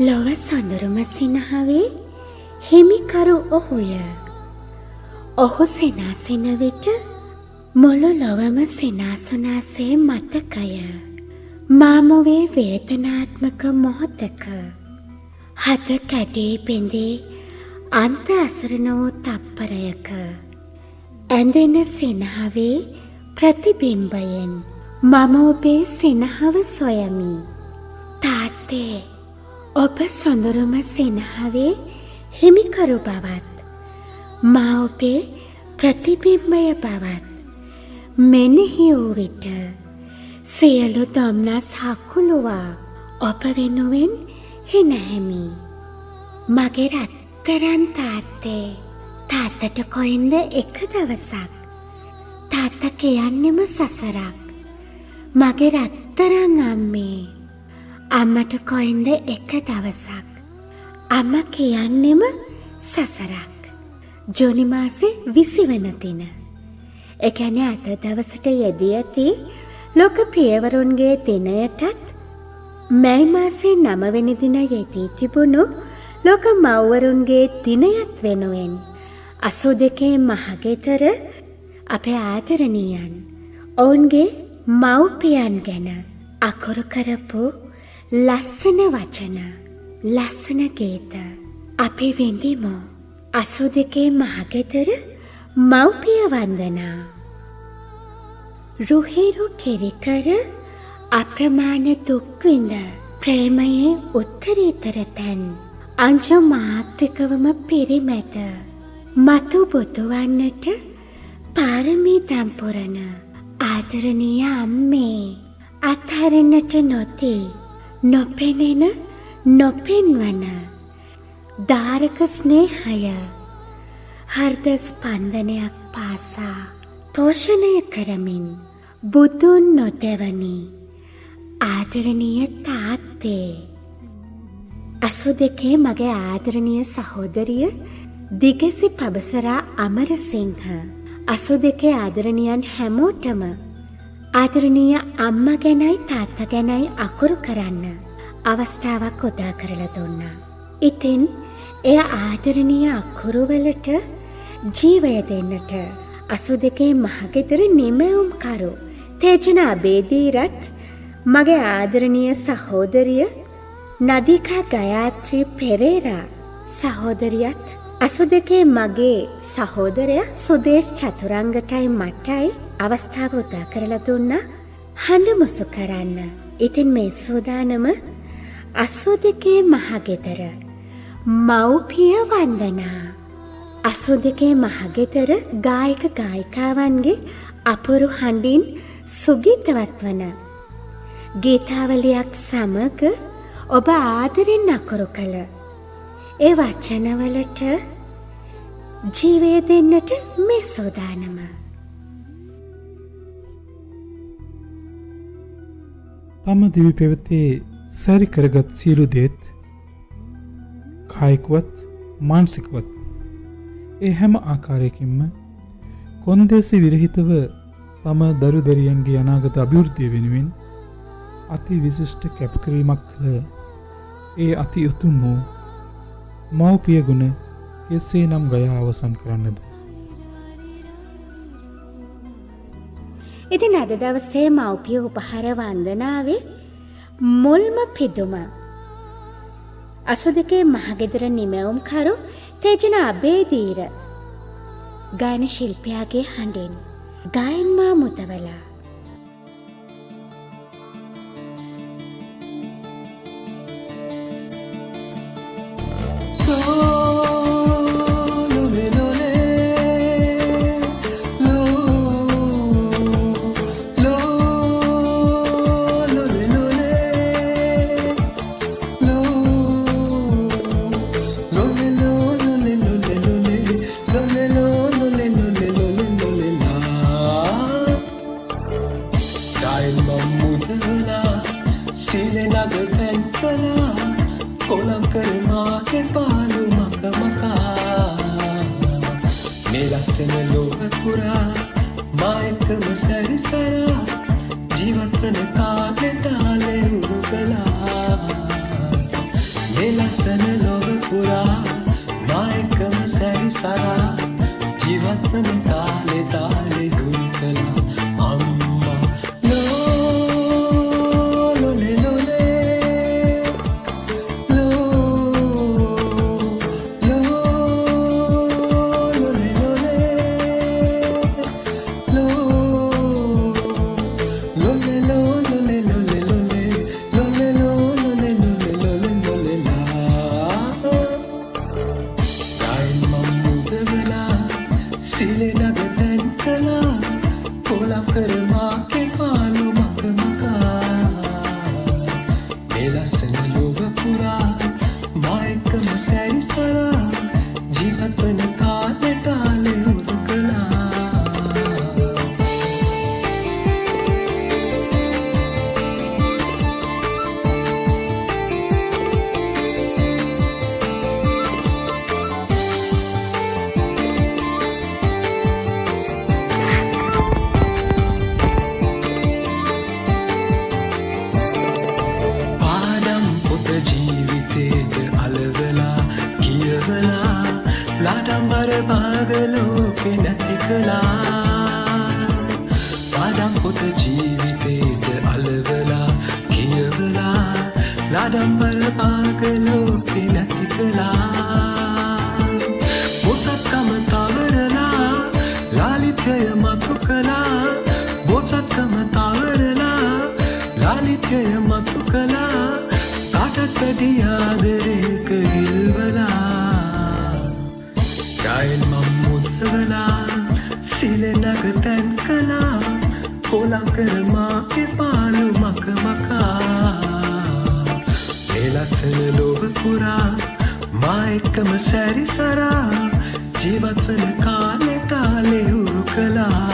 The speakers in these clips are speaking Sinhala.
ලොව සොඳුරුම සිනහවේ හිමිකරු ඔහුය. ඔහු සිනාසෙන විට මුළු ලොවම සිනාසුනාසේ මතකය. මාමුවේ වේදනාත්මක මොහොතක හද කැඩී පෙඳේ අන්ත අසරණ වූ තප්පරයක ඇඳෙන සිනහවේ ප්‍රතිබිම්බයෙන් මම ඔබේ සිනහව සොයමි. තාත්තේ, ඔබ සොඳුරුම සිනහවේ හිමිකරු බවත් මා ඔබේ ප්‍රතිබිම්බය බවත් මෙනෙහි වූ විට සියලු දොම්නස් හකුළුවා ඔබ වෙනුවෙන් හිනැහෙමි. මගේ රත්තරන් තාත්තේ, තාත්තට කොයින්ද එක දවසක් තාත්තා කියන්නෙම සසරක්. මගේ රත්තරන් අම්මේ, අම්මට කොයින්ද එක දවසක් අම්මා කියන්නෙම සසරක්. ජූනි මාසේ 20 වෙනි දින. ඒ කියන්නේ අද දවසට යෙදී ඇති ලෝක පියවරුන්ගේ දිනයටත් මැයි මාසේ 9 වෙනි දින යෙදී තිබුණු ලෝක මව්වරුන්ගේ දිනයත් වෙනුවෙන් 82 මහගෙදර අපේ ආදරණීයන් ඔවුන්ගේ මව්පියන් ගැන අකුරු කරපු ලස්සන වචන, ලස්සන ගීත අපි විඳිමු. 82 මහගෙදර මව්පිය වන්දනා. රුහිරු කිරිකර අප්‍රමාණ දුක් විඳ ප්‍රේමයේ උත්තරීතර තැන් අංජු මාත්‍රිකවම පිරිමැද මතු බුදු වන්නට පාරමී දම්පුරන ආදරණීය අම්මේ, අත්හරින්නට නොදී නොපෙනෙන නොපෙන්වන දාරක ස්නේහය හෘද ස්පන්දනයක් පාසා පෝෂණය කරමින් බුදුන් නොදෙවනි ආදරණීය තාත්තේ. 82 මගේ ආදරණීය සහෝදරිය දිගසි පබසරා අමරසිංහ. 82 ආදරණීයන් හැමෝටම ආදරණීය අම්මා ගැනයි තාත්තා ගැනයි අකුරු කරන්න අවස්ථාවක් උදා කරලා දුන්නා. ඉතින් එය ආදරණීය අකුරු වලට ජීවය දෙන්නට 82 මහගෙදර නිමැවුම්කරු තේජන අබේදීරත් මගේ ආදරණීය සහෝදරිය නදිකා ගයාත්‍රී පෙරේරා සහෝදරියත් 82 මගේ සහෝදරයා සුදේශ් චතුරංගටයි මටයි අවස්ථාව උදා කරලා දුන්නා හඬ මුසු කරන්න. ඉතින් මේ සූදානම 82 මහගෙදර මව්පිය වන්දනා. 82 මහගෙදර ගායක ගායිකාවන්ගේ අපුරු හඬින් සුගීතවත් වන ගීතාවලියක් සමග ඔබ ආදරෙන් අකුරු කළ ඒ වචනවලට ජීවය දෙන්නට මේ සූදානම. තම දිවි පෙවතේ සැරි කරගත් සියලු දේත් කායිකවත් මානසිකවත් ඒ හැම ආකාරයකින්ම කොන්දේසි විරහිතව තම දරු දැරියන්ගේ අනාගත අභිවෘද්ධිය වෙනුවෙන් අති විශිෂ්ට කැපකිරීමක් කළ ඒ අති උතුම් වූ මව්පිය ගුණ කෙසේ නම් ගයා අවසන් කරන්නද? ඉතින් අද දවසේ මව්පිය උපහාර වන්දනාවේ මුල්ම පිදුම 82 මහගෙදර නිමැවුම්කරු තේජන අබේදීර ගායන ශිල්පියාගේ හඬෙන් ගායන්මා මුදවලා. ලස්සන ලොව පුරා මා එක්කම සැරිසරා ජීවත් වන තාලේ තාලේ දුම් කළා අම්මා ලෝලේ ලෝලේ ලෝලේ ලෝලේ පාඩම් පොත ජීවිතේට අලවලා කියවලා ලාඩම්බර පාගලෝකෙ නැති කළා බොසත්කම තවරලා ලාලිත්‍යය මතු කළා බොසත්කම තවරලා ලාලිත්‍යය මතු කළා කාටත් වැඩි ආදරේක ඉල්වලා ගායන් මම මුදවලා සිලෙනක තැන් කළා කොලම් කරමා එපාලු මක මකා මේ ලස්සන ලොව පුරා මා එක්කම සැරිසරා ජීවත් වන කාලේ තාලේ උරු කළා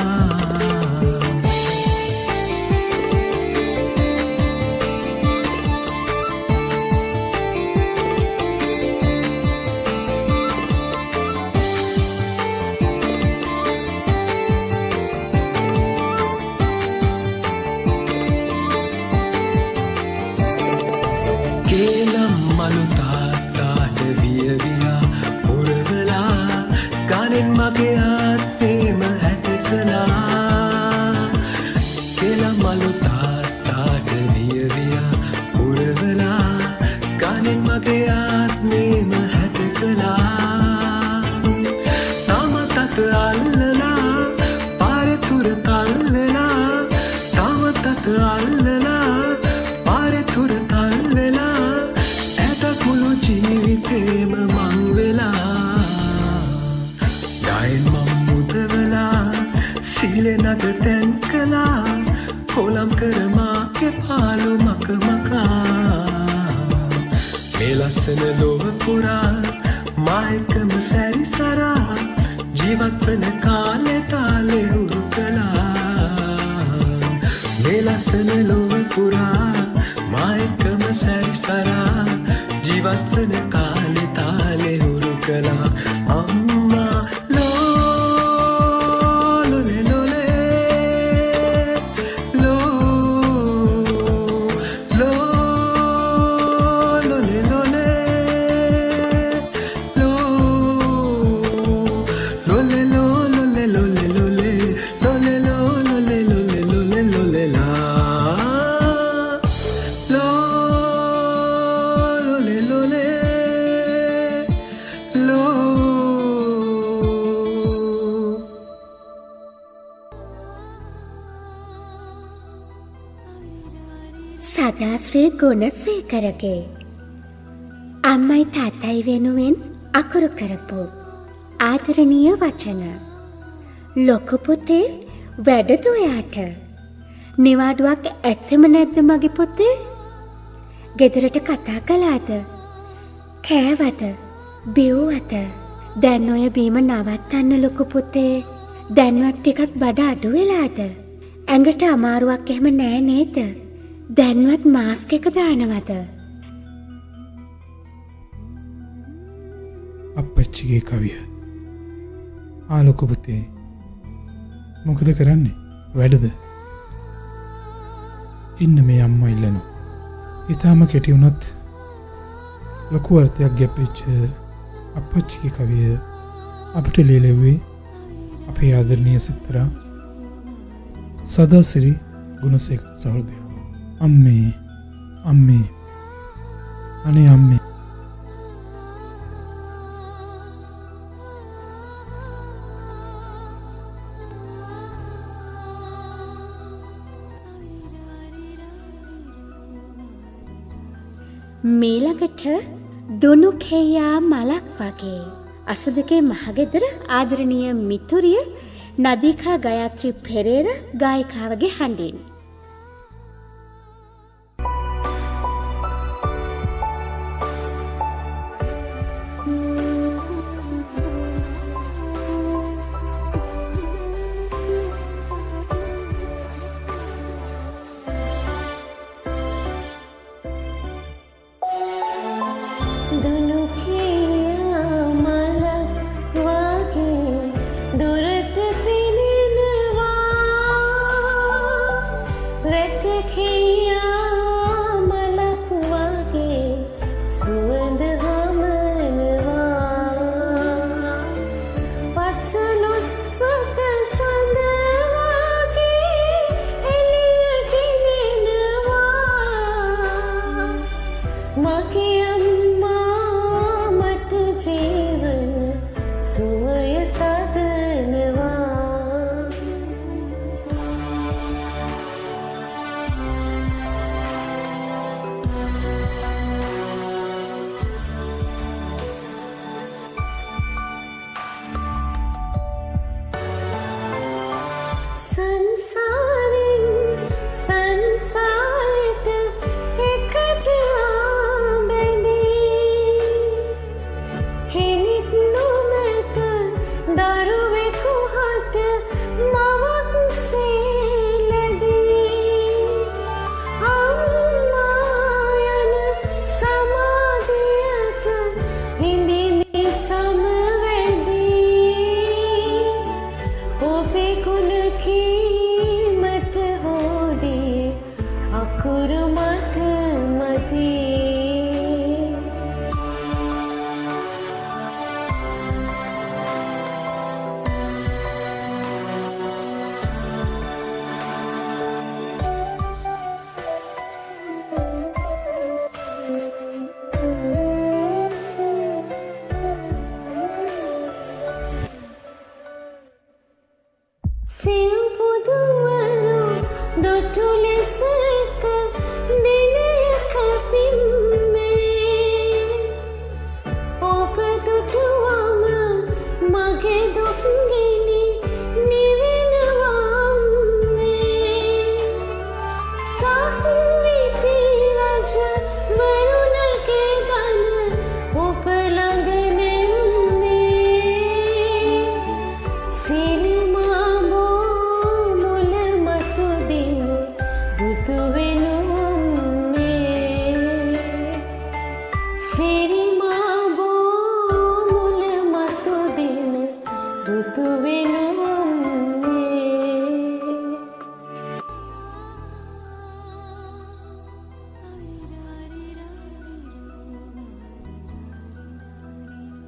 කේලම් මලු තාත්තාට වියවිලා පුරවලා ගානෙන් මගේ ආත්මේම හැට කළා කේලම් මලු තාත්තාට වියවිලා පුරවලා ගානෙන් මගේ ආත්මේම හැට කළා තාමත් අත අල්ලලා පාරේ තුර තල්ලලා තාමත් අත අල්ලලා පාරේ තුර ජීවිතේම මං වෙලා ගායන් මම මුදවලා සිලෙනක තැන් කළා කොලම් කරමා එපාලු මක මකා මේ ලස්සන ලොව පුරා මා එක්කම සැරිසරා ජීවත් වන කාලේ තාලේ උරු කළා මේ ලස්සන ලොව පුරා මා එක්කම සැරිසරා ජීවත් වන කාලේ තාලේ උරු කළා අම්මා ලෝලේ ලෝලේ ලෝලේ ලෝලේ සදාශ්‍රී ගුණසේකරගේ අම්මයි තාත්තයි වෙනුවෙන් අකුරු කරපු ආදරණීය වචන. ලොකු පුතේ වැඩද ඔයාට? නිවාඩුවක් ඇත්තම නැද්ද මගේ පුතේ? ගෙදරට කතා කළාද? කෑවද? බිව්වද? දැන් ඔය බීම නවත්තන්න ලොකු පුතේ. දැන්වත් ටිකක් බඩ අඩු වෙලාද? ඇඟට අමාරුවක් එහෙම නෑ නේද? දැන්වත් මාස්ක් එක දානවද? අප්පච්චිගේ කවිය. ලොකු පුතේ මොකද කරන්නේ? වැඩද? ඉන්න මේ අම්මා ඉල්ලනවා. ඊටාම කෙටි වුණත් ලොකු අර්ථයක් ගැපිච්ච අපච්චිගේ කවිය අපිට ලියලෙව්වේ අපේ ආදරණීය සිත්තරා සදාසිරි ගුණසේකර සහෝදරයා. අම්මේ අනේ අම්මේ. මීළඟට දුනු කෙයා මලක් වගේ අසදකේ මහගෙදර ආදරණීය මිතුරිය නදීකා ගයත්‍රි පෙරේර ගායිකාවගේ හඬින්.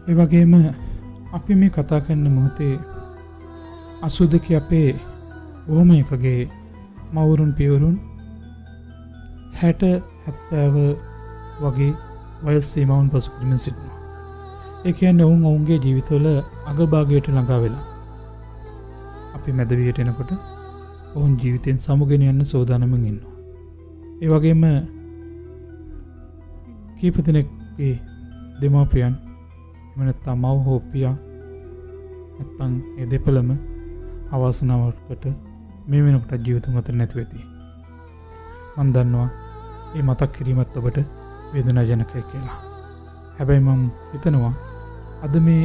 ඒ වගේම අපි මේ කතා කරන මොහොතේ 82 අපේ බොහොම එකගේ මවුරුන් පියවරුන් 60 70 වගේ වයස් සීමාවන් පසු කරමින් සිටිනවා. ඒ කියන්නේ ඔවුන්ගේ ජීවිතවල අගභාගයට ළඟා වෙලා අපි මැද වියට එනකොට ඔවුන් ජීවිතෙන් සමුගෙන යන්න සෝදානම්ෙන් ඉන්නවා. ඒ වගේම කීප දෙනෙක්ගේ දෙමාපියන් නැත්නම් මව් හෝ පියා නැත්නම් ඒ දෙපළම අවාසනාවකට මේ වෙනකොට ජීවිතුන් අතර නැති වෙති. මම දන්නවා මේ මතක් කිරීමත් ඔබට වේදනාජනකයි කියලා. හැබැයි මම හිතනවා අද මේ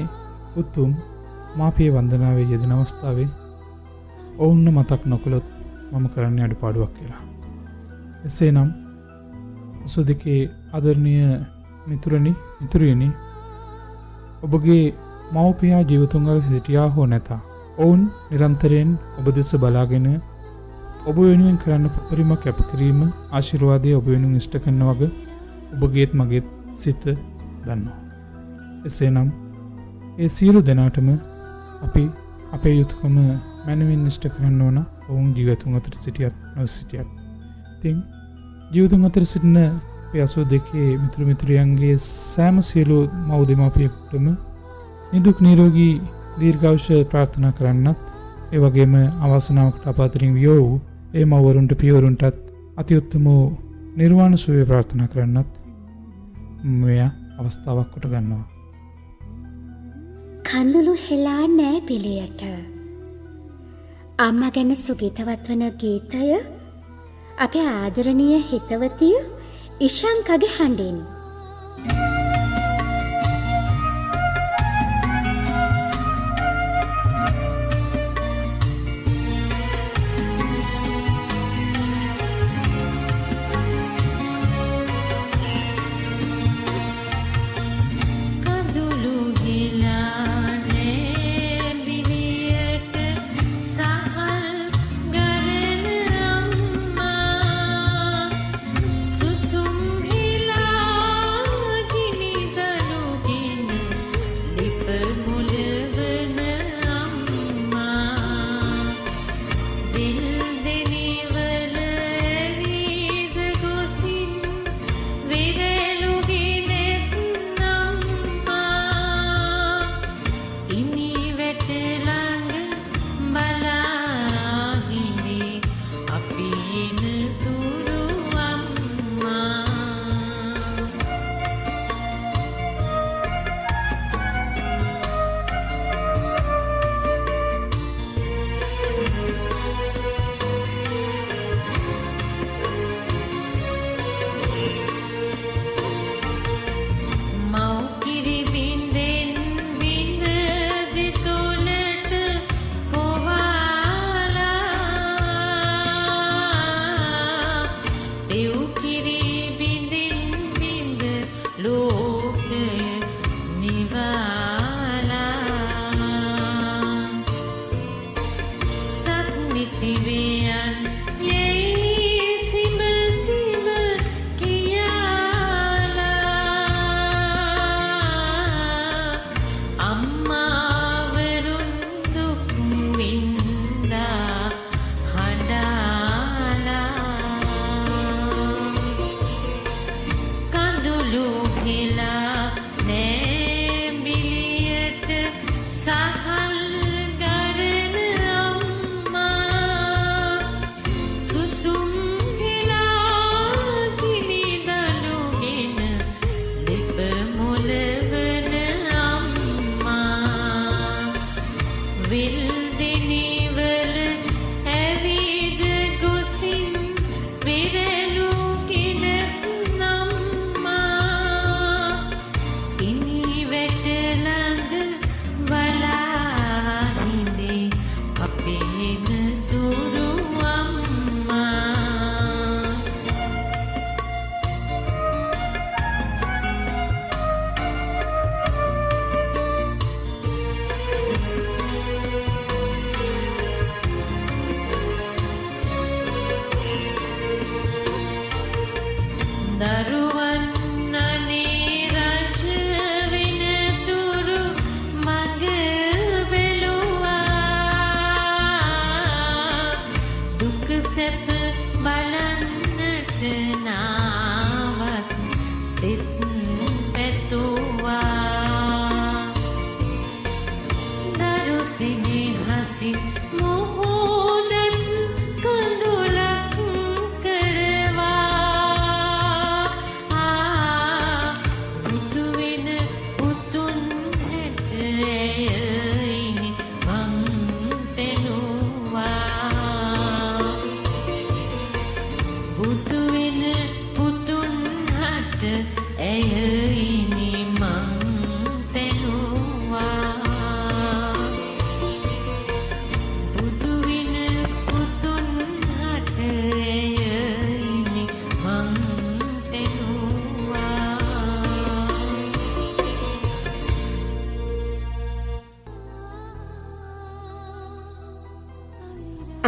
උතුම් මාපිය වන්දනාවේ යෙදෙන අවස්ථාවේ ඔවුන්ව මතක් නොකළොත් මම කරන්නේ අඩුපාඩුවක් කියලා. එසේනම් 82 ආදරණීය මිතුරියනි ඔබගේ මව්පියා ජීවිතුන්වල සිටියා හෝ නැත. ඔවුන් නිරන්තරයෙන් ඔබ දෙස බලාගෙන ඔබ වෙනුවෙන් කරන්න උපරිම කැපකිරීම ආශිර්වාදය ඔබ වෙනුවෙන් ඉෂ්ට කරන වගේ ඔබගේත් මගේත් සිත දන්නවා. එසේනම් ඒ සියලු දෙනාටම අපි අපේ යුතුයකම මැනවින් ඉෂ්ට කරන්න ඕන ඔවුන් ජීවිතුන් අතර සිටියත් නොසිටියත්. ඉතින් ජීවිතුන් අතර සිටින අපේ 82 මිතුරු මිතුරියන්ගේ සෑම සියලු මව් දෙමාපියෙකුටම නිදුක් නිරෝගී දීර්ඝායුෂ ප්‍රාර්ථනා කරන්නත් ඒ වගේම අවාසනාවකට අපාතරින් වියෝ වූ ඒ මව්වරුන්ට පියවරුන්ටත් අති උත්තම නිර්වාණ සුවය ප්‍රාර්ථනා කරන්නත් මෙය අවස්ථාවක් කොට ගන්නවා. කඳුළු හෙලා නෑ පිළියට. අම්මා ගැන සුගීතවත් වන ගීතය අපේ ආදරණීය හිතවතිය ඉෂාන්කගේ හඬින්.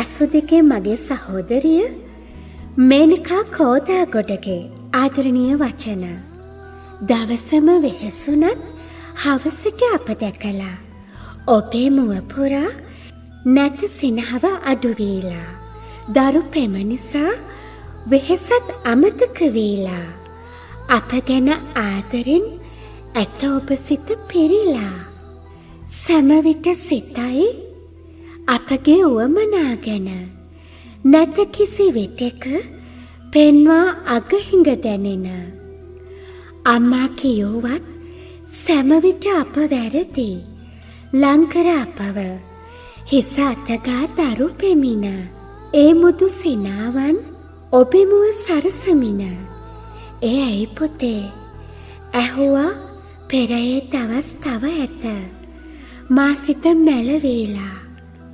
අසුදිකේ මගේ සහෝදරිය මේනිකා කෝදාගොඩගේ ආදරණීය වචන. දවසම වෙහෙසුනත් හවසට අප දැකලා ඔබේ මුව පුරා නැත සිනහව අඩු වේලා දරු පෙම නිසා වෙහෙසත් අමතක වේලා අප ගැන ආදරෙන් ඇත ඔබ සිත පෙරිලා සැමවිට සිතයි අපගේ උවමනා ගැන නැත කිසි විටක පෙන්වා අගහිඟ දැනෙන අම්මා කියෝවත් සැමවිට අප වැරදි ලංකර අපව හිස අතගා දරු පෙමින ඒ මුදු සිනාවන් ඔබෙමුව සරසමින ඒ ඇයි පුතේ ඇහුවා පෙරයේ දවස් තව ඇත මා සිත මැලවේලා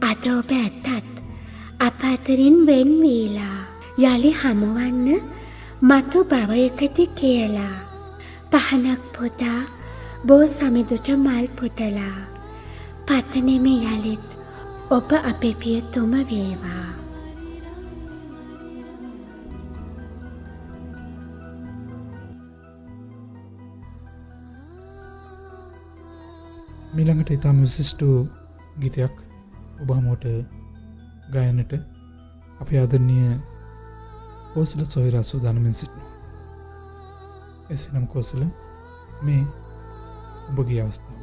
අද ඔබ ඇතත් අප අතරින් වෙන් වේලා යලි හමුවන්න මතු භවයකදී කියලා පහනක් පොදා බෝ සමිඳුට මල් පුදලා පතනෙමි යලිත් ඔබ අපේ පියතුම වේවා. මීළඟට ඉතාම විශිෂ්ට ගීතයක් ඔබ හමුවට ගායනට අපේ ආදරණීය කෝසල සොයුරා සූදානම්ෙන් සිටිනවා. එසේනම් කෝසල මේ ඔබගේ අවස්ථාව.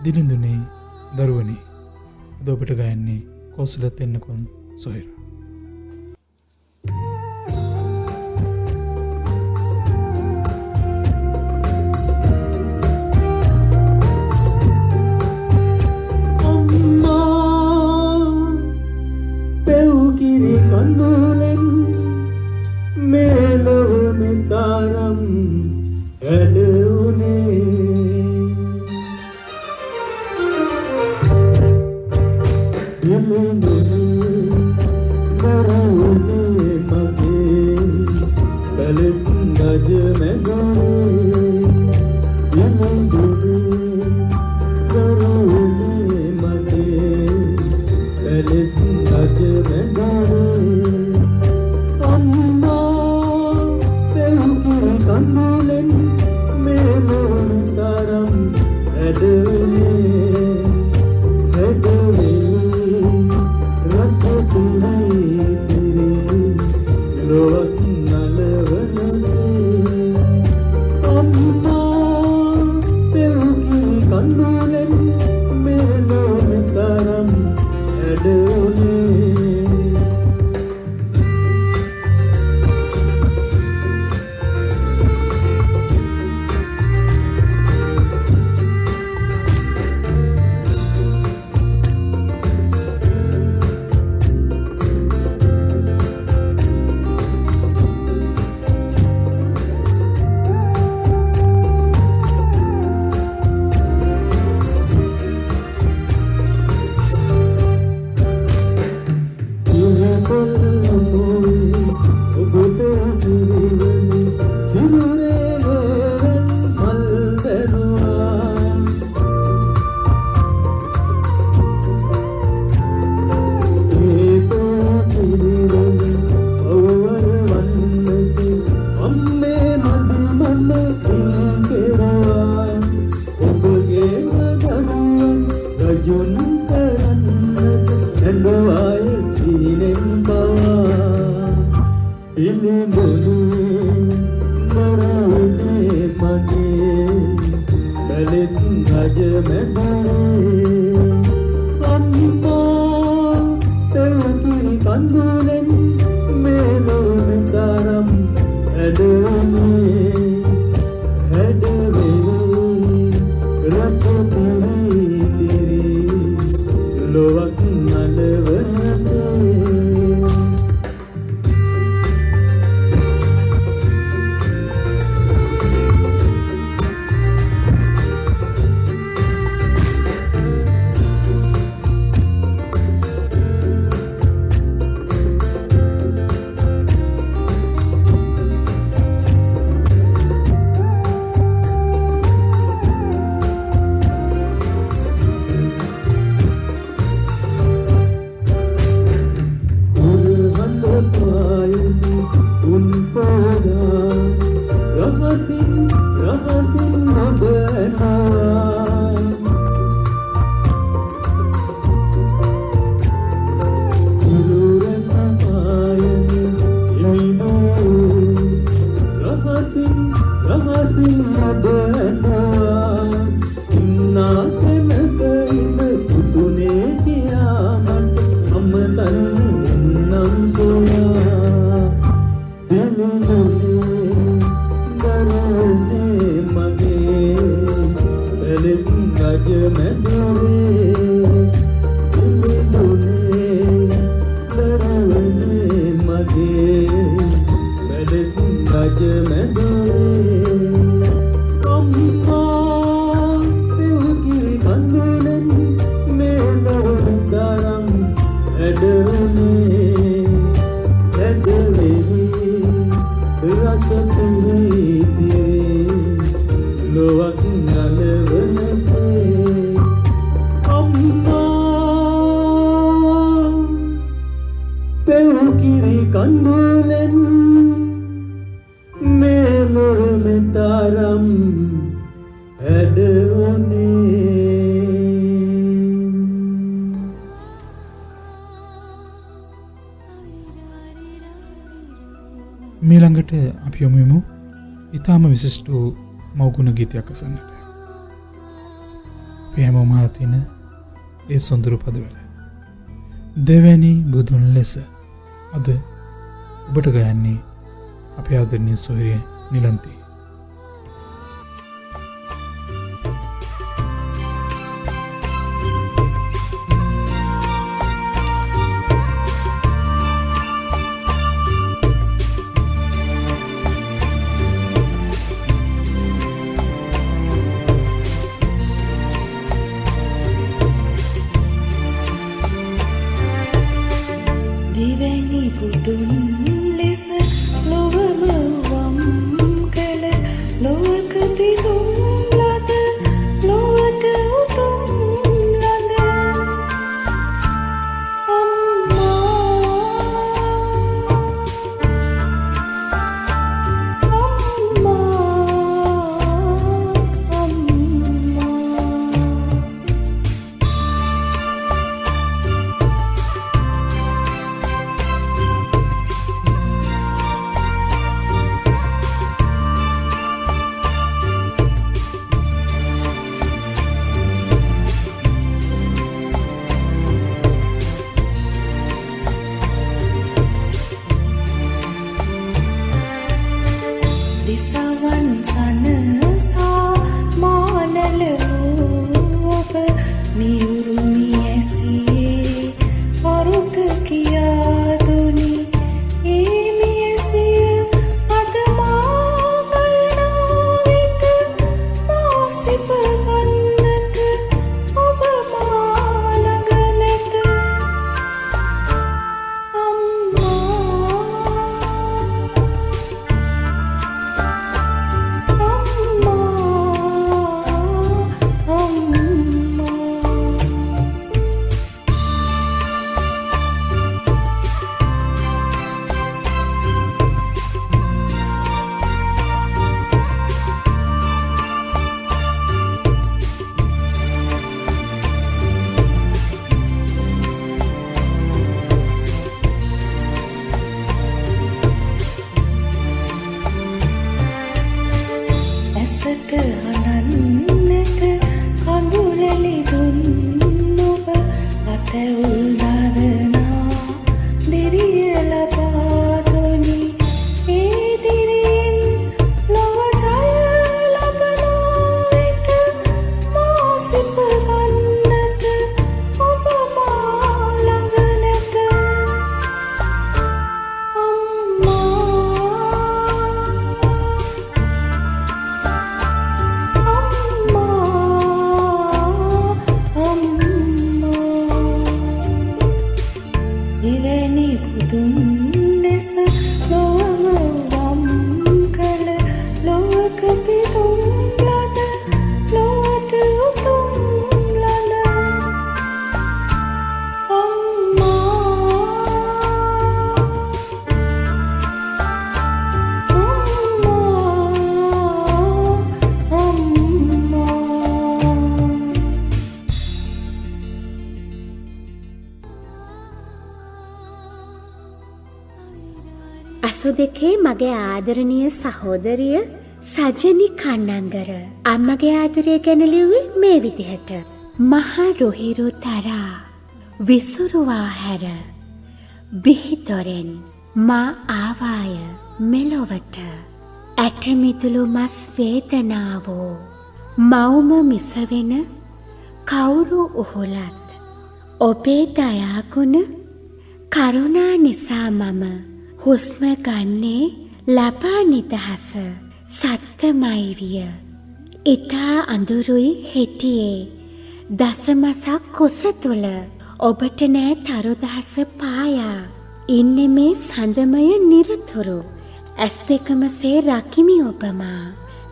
දිලිඳුනේ දරුවනේ අද ඔබට ගයන්නේ කෝසල තෙන්නකොන් සොයුරා. කඳුලෙන් මේ ලොව මෙතරම් හැඩවුනේ මීළඟට අපි යොමුමු ඉතාම විශිෂ්ට වූ මව්ගුණ ගීතයක් අසන්නට. අපි හැමෝම අහලා තියෙන ඒ සොඳුරු පදවල දෙවැනි බුදුන් ලෙස අද ඔබට ගයන්නේ අපේ ආදරණීය සොහොයුරිය නිලන්තී. දෙවැනි බුදුන් ලෙස ලොවම වම් කළ ලොවක පිදුම් ලද ලොවට උතුම් ලද දිසවන් සනසා මානල ඔබ මියුරුමි ඇසියේ අරුත කියා දුනි ඒ මියසිය අද මාගනා විට මාසිප ගන්නට ඔබ මා ළඟ නැත ඇසට හනන්නට කඳුලැලි දුන් ඔබ අතැවුල් දරනා දිරිය ලබා දුනි ඒ දිරියෙන් ලොව ජය ලබනා විට මා සිප ගන්නට ඔබ මා ළඟ නැත දෙවැනි බුදුන් ලෙස ලොවම වම් කළ ලොවක පිදුම් ලද ලොවට උතුම් ලද අසු දෙකේ මගේ ආදරණීය සහෝදරිය සජනි කන්නංගර අම්මගේ ආදරය ගැන ලිව්වේ මේ විදිහට. මහා රුහිරු තරා විසුරුවා හැර බිහිදොරෙන් මා ආවාය මෙලොවට ඇටමිදුළු මස් වේදනාවෝ මවුම මිසවෙන කවුරු උහුලත් ඔබේ දයාගුණ කරුණා නිසා මම හුස්ම ගන්නේ ලබා නිදහස සත්තමයි විය. ඉතා අඳුරුයි හෙටියේ දසමසක් කුස තුළ ඔබට නෑ තරුදහස පායා ඉන්නේ මේ සඳමය නිරතුරු ඇස් දෙකමසේ රකිමි ඔබමා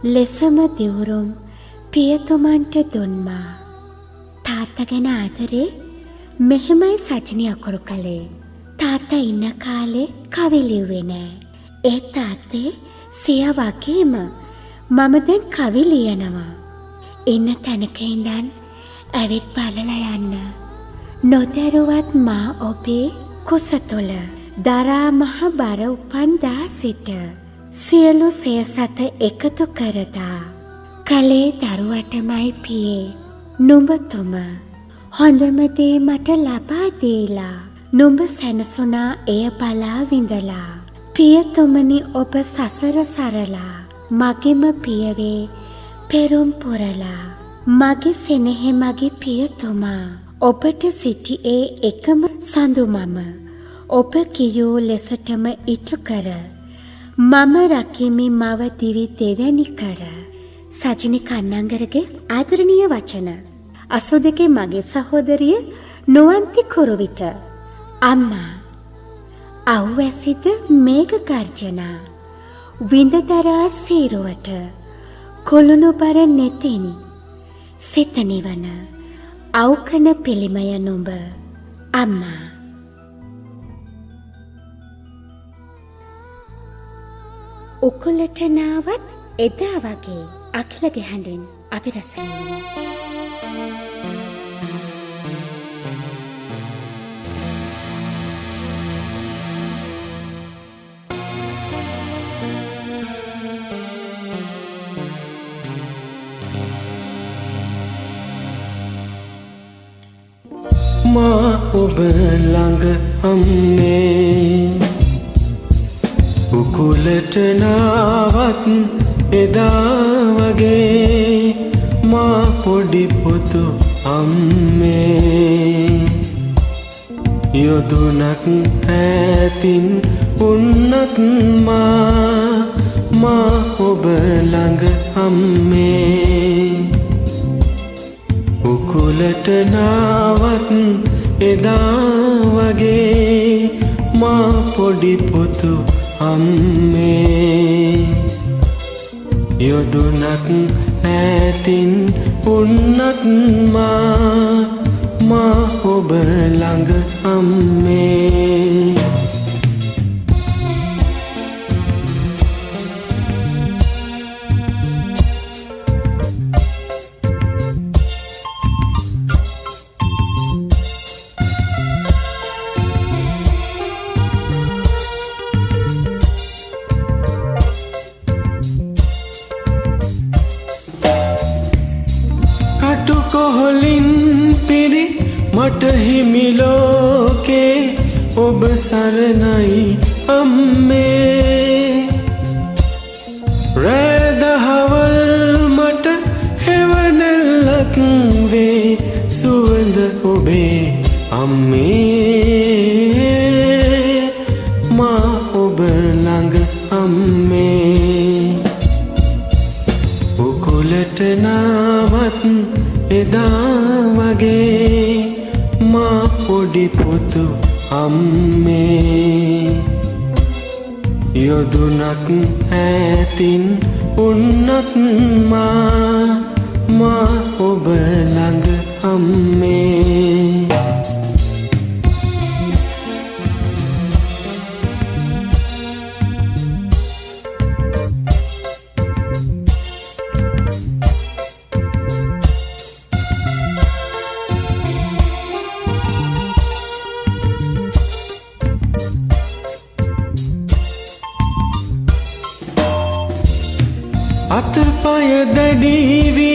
ලෙසම දිවුරුම් පියතුමන්ට දුන්මා. තාත්තා ගැන ආදරේ මෙහෙමයි සජනි අකුරු කළේ. තාත්තා ඉන්න කාලේ කවි ලිව්වේ නෑ. ඒ තාත්තේ සිය වගේම මම දැන් කවි ලියනවා. ඉන්න තැනක ඉඳන් ඇවිත් බලලා යන්න. නොදැරුවත් මා ඔබේ කුස තුළ දරා මහ බර උපන්දා සිට සියලු සියසත එකතු කරදා කලේ දරුවටමයි පියේ නුඹතුම හොඳම දේ මට ලබා දීලා නුඹ සැනසුණා එය බලා විඳලා පියතුමනි ඔබ සසර සරලා මගෙම පියවේ පෙරුම් පුරලා මගේ සෙනෙහෙ මගේ පියතුමා ඔබට සිටියේ එකම සඳු මම ඔබ කියූ ලෙසටම ඉටු කර මම රකිමි මව දිවි දෙවැනි කර. සජිනි කන්නංගරගේ ආදරණීය වචන. 82 මගේ සහෝදරිය නුවන්ති කුරුවිට. අම්මා අවැසිද මේඝ ගර්ජනා විඳදරා සීරුවට කොළුණු බර නෙතින් සිත නිවන අවකන පිළිමය නුඹ අම්මා. උකුලට නාවත් එදා වගේ අකිලගේ හඬින් අපි රස විඳිනවා. මා ඔබ ළඟ අම්මේ උකුලට නාවත් එදා වගේ මා පොඩි පුතු අම්මේ යොදුනක් ඈතින් උන්නත් මා ඔබ ළඟ අම්මේ උකුලට නාවත් එදා වගේ මා පොඩි පුතු අම්මේ යොදුනක් ඈතින් උන්නත් මා ඔබ ළඟ අම්මේ. කොහොලින් පිරි මට හිමි ලෝකේ ඔබ සරණයි අම්මේ. රැදහවල් මට හෙවණැල්ලක් වේ සුවඳ ඔබේ අම්මේ. මා ඔබ ළඟ අම්මේ උකුලට නාවත් එදා වගේ මා පොඩි පුතු අම්මේ යොදුනක් ඈතින් උන්නත් මා ඔබ ළඟ අම්මේ. අතපය දැඩිවි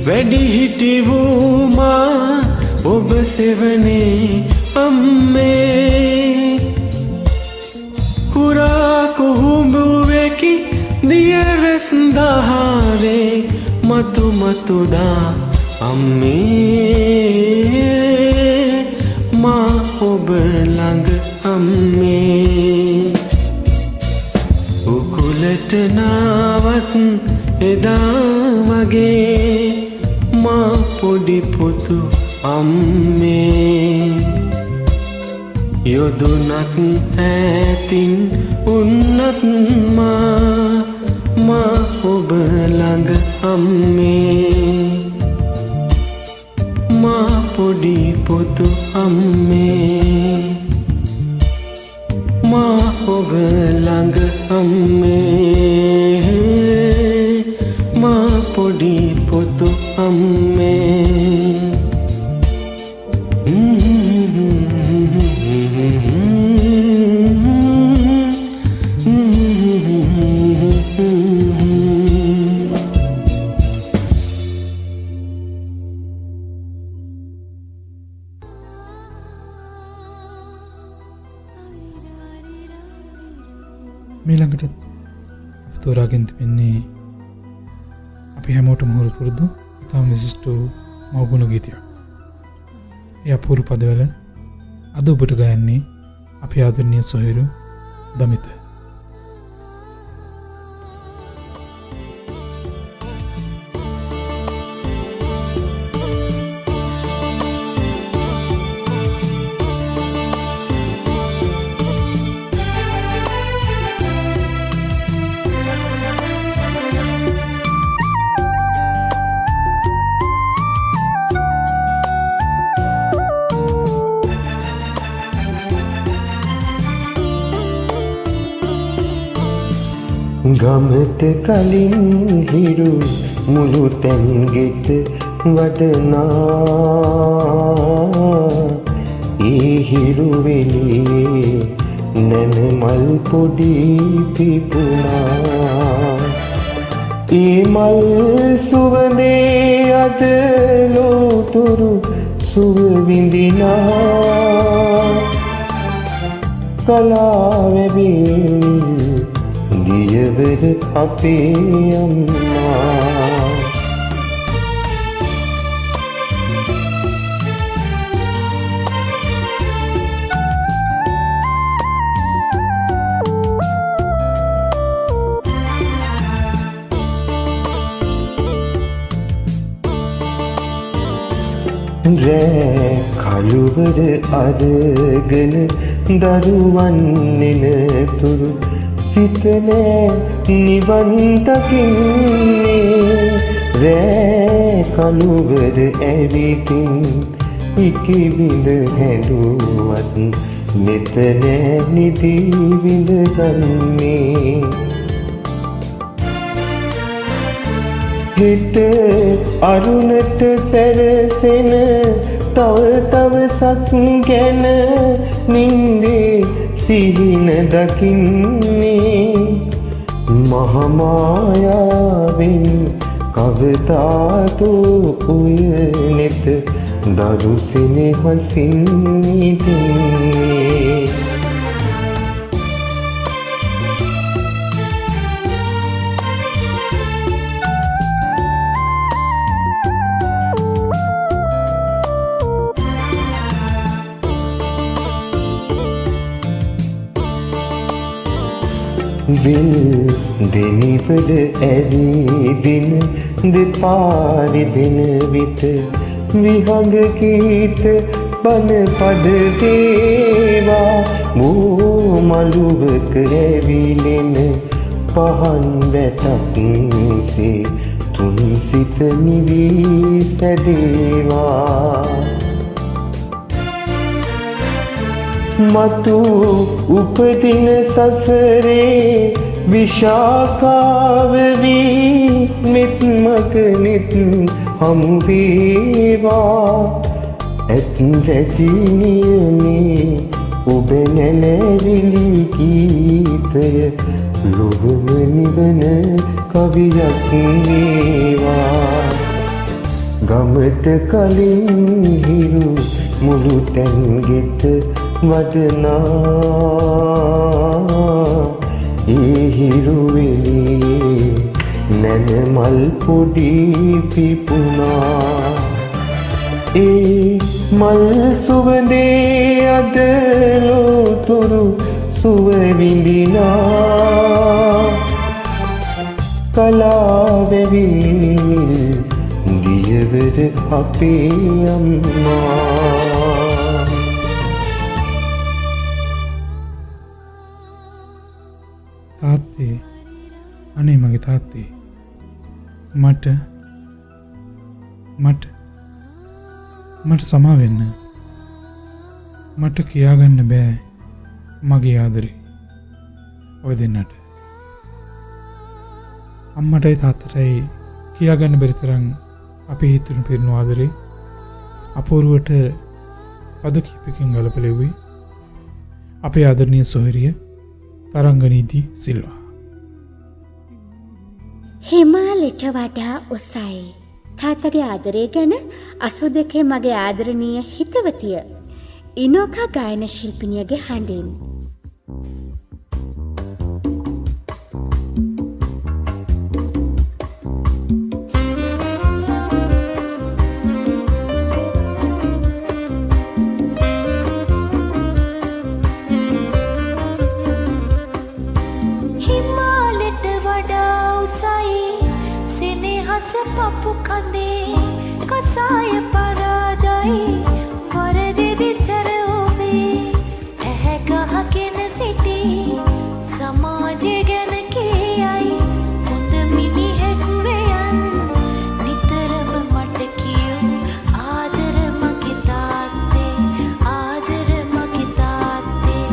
වැඩි හිටි වූ මා ඔබ සෙවනේ අම්මේ. කුරා කුහුඹුවෙකි දියරස් දහරේ මතු මතුදා අම්මේ. මා ඔබ ළඟ අම්මේ උකුලට නාවත් එදා වගේ මා පොඩි පුතු අම්මේ යොදුනක් ඈතින් උන්නත් මා ඔබ ළඟ අම්මේ. මා පොඩි පුතු අම්මේ. මා ඔබ ළඟ අම්මේ මා පොඩි පොතු අම්මේ මීළඟට අපි තෝරාගෙන තිබෙන්නේ අපි හැමෝටම හුරු පුරුදු ඉතාම විශිෂ්ට මව්ගුණ ගීතයක්. ඒ අපූර්ව පදවල අද ඔබට ගයන්නේ අපි ආදරණීය සොහොයුරු දමිත. ගමට කලින් හිරු මුළු තැන්ගෙට වඩනා ඒ හිරු වෙලියේ නැන මල් පොඩි පිපුණා ඒ මල් සුවඳේ අද ලෝතුරු සුව විඳිනා කලාවැවේ දියවර අපේ අම්මා රෑ කළුවර අරගෙන දරුවන් එනතුරු සිතනෑ නිවන් දකින්නේ රෑ කළුවර ඇවිතින් ඉකිබිඳ හැඬුවත් මෙතනෑ නිදී විඳගන්නේ හිත අරුණට සැරසෙන තව තවසක් ගැන නින්දේ සිහින දකින්නේ මහමායාවෙන් කවදාතු උයනෙත දරු සෙනෙහසින් නිදින්නේ විල් දෙනිවල ඇවිදින දෙපාරි දෙන විට විහඟ ගීත බන පද දේවා මෝ මළුවක ඇවිලෙන පහන් වැටක් සේ තුන් සිත නිවී සැදේවා මතු උපදින සසරේ විශාකාව වී මෙත්මක නිත් හමු වේවා ඇත් රැජිනියනේ ඔබ නැලවිලි ගීතය ලොවම නිවන කවියක් වේවා ගමට කලින් හිරු මුළු තැන්ගෙට වදනා ඒ හිරු වෙලියේ නැන මල් පොඩි පිපුණා ඒ මල් සුවඳේ අද ලෝතුරු සුව විඳිනා කලාවැවිල් දියවර අපේ අම්මා තාත්තේ අනේ මගේ තාත්තේ මට සමා වෙන්න මට කියාගන්න බෑ මගේ ආදරේ ඔය දෙන්නට. අම්මටයි තාත්තටයි කියාගන්න බැරි තරම් අපේ හිතුණු පිරුණු ආදරේ අපූර්වට පද කීපකින් ගලපලෙව්වේ අපේ ආදරණීය සොහොරිය තරංගනීති සිල්වා. හිමාලයට වඩා උසයි. තාත්තගේ ආදරය ගැන 82 මගේ ආදරණීය හිතවතිය ඉනෝකා ගායන ශිල්පිනියගේ හඬින්. පපු කඳේ කසාය පරාදයි වරදෙදි සැර ඔබේ ඇහැ ගහගෙන සිටි සමාජය ගැන කියයි හොඳ මිනිහෙක් වෙයන් නිතරම මට කියූ ආදර මගේ තාත්තේ ආදර මගේ තාත්තේ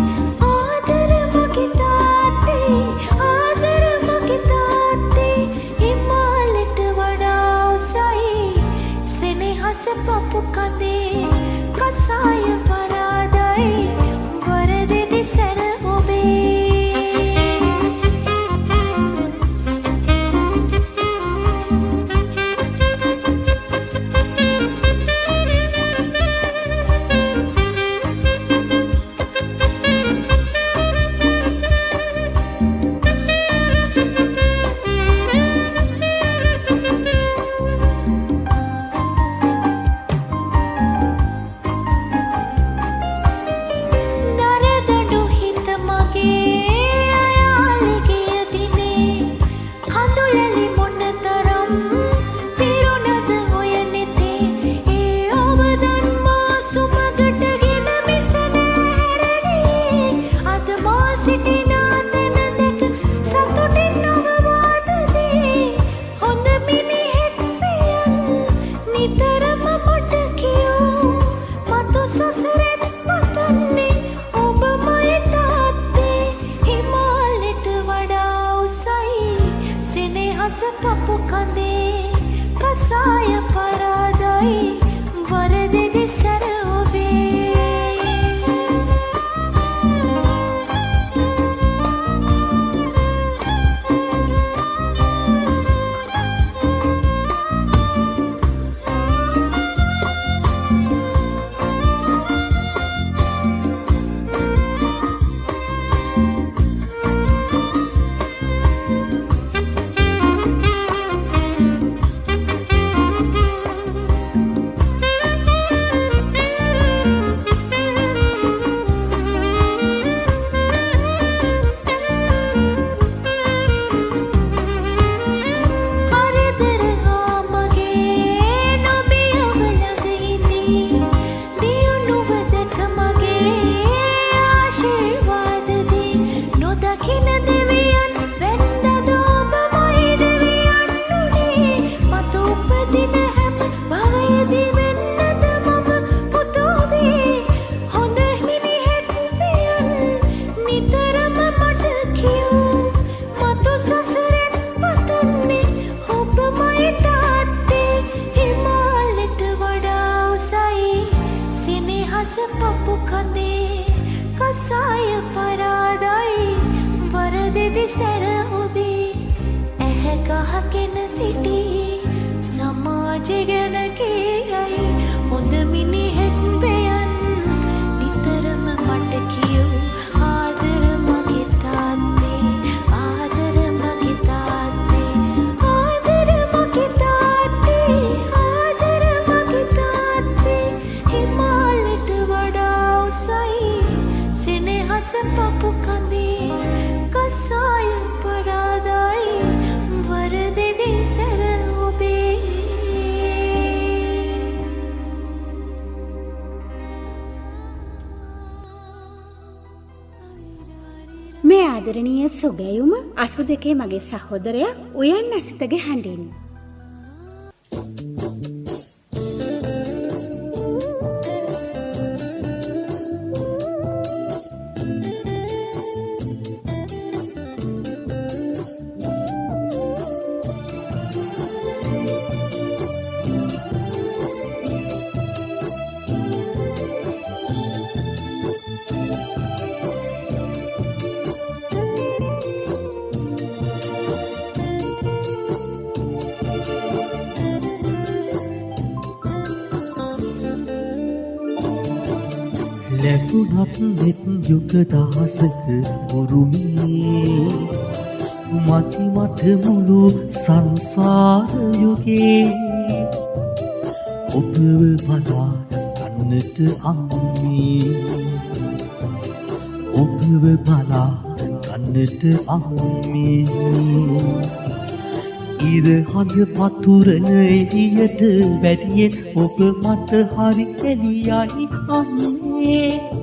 ආදර මගේ තාත්තේ ආදර මගේ තාත්තේ හිමාලයට සෙනෙහස පපු කඳේ කසාය පරාදයි වරදෙදි සැර ඔබේ. පපු කඳේ කසාය පරාදයි වරදෙදි සැර ඔබේ. පපු කඳේ කසාය පරාදයි වරදෙදි සැර ඔබේ ඇහැ ගහගෙන සිටි සමාජය ගැන කියයි හොඳ මිනිහෙක් වෙයන් නිතරම මට කියූ ආදර මගේ තාත්තේ ආදර මගේ තාත්තේ ආදර මගේ තාත්තේ ආදර මගේ තාත්තේ හිමාලයට වඩා උසයි සෙනෙහස පපු කඳේ කසාය පරාදයි වරදෙදි සැර ඔබේ. මේ ආදරණීය සුගැයුම 82 මගේ සහෝදරයා උයන් අසිතගේ හඬින්. ලැබුණත් නෙත් යුග දහසක උරුමේ මති මට මුළු සංසාර යුගේ ඔබව බලා ගන්නට අම්මේ ඔබව බලා ගන්නට අම්මේ ඉර හඳ පතුරන එළියට වැඩියෙන් ඔබ මට හරි එළියයි අම්මේ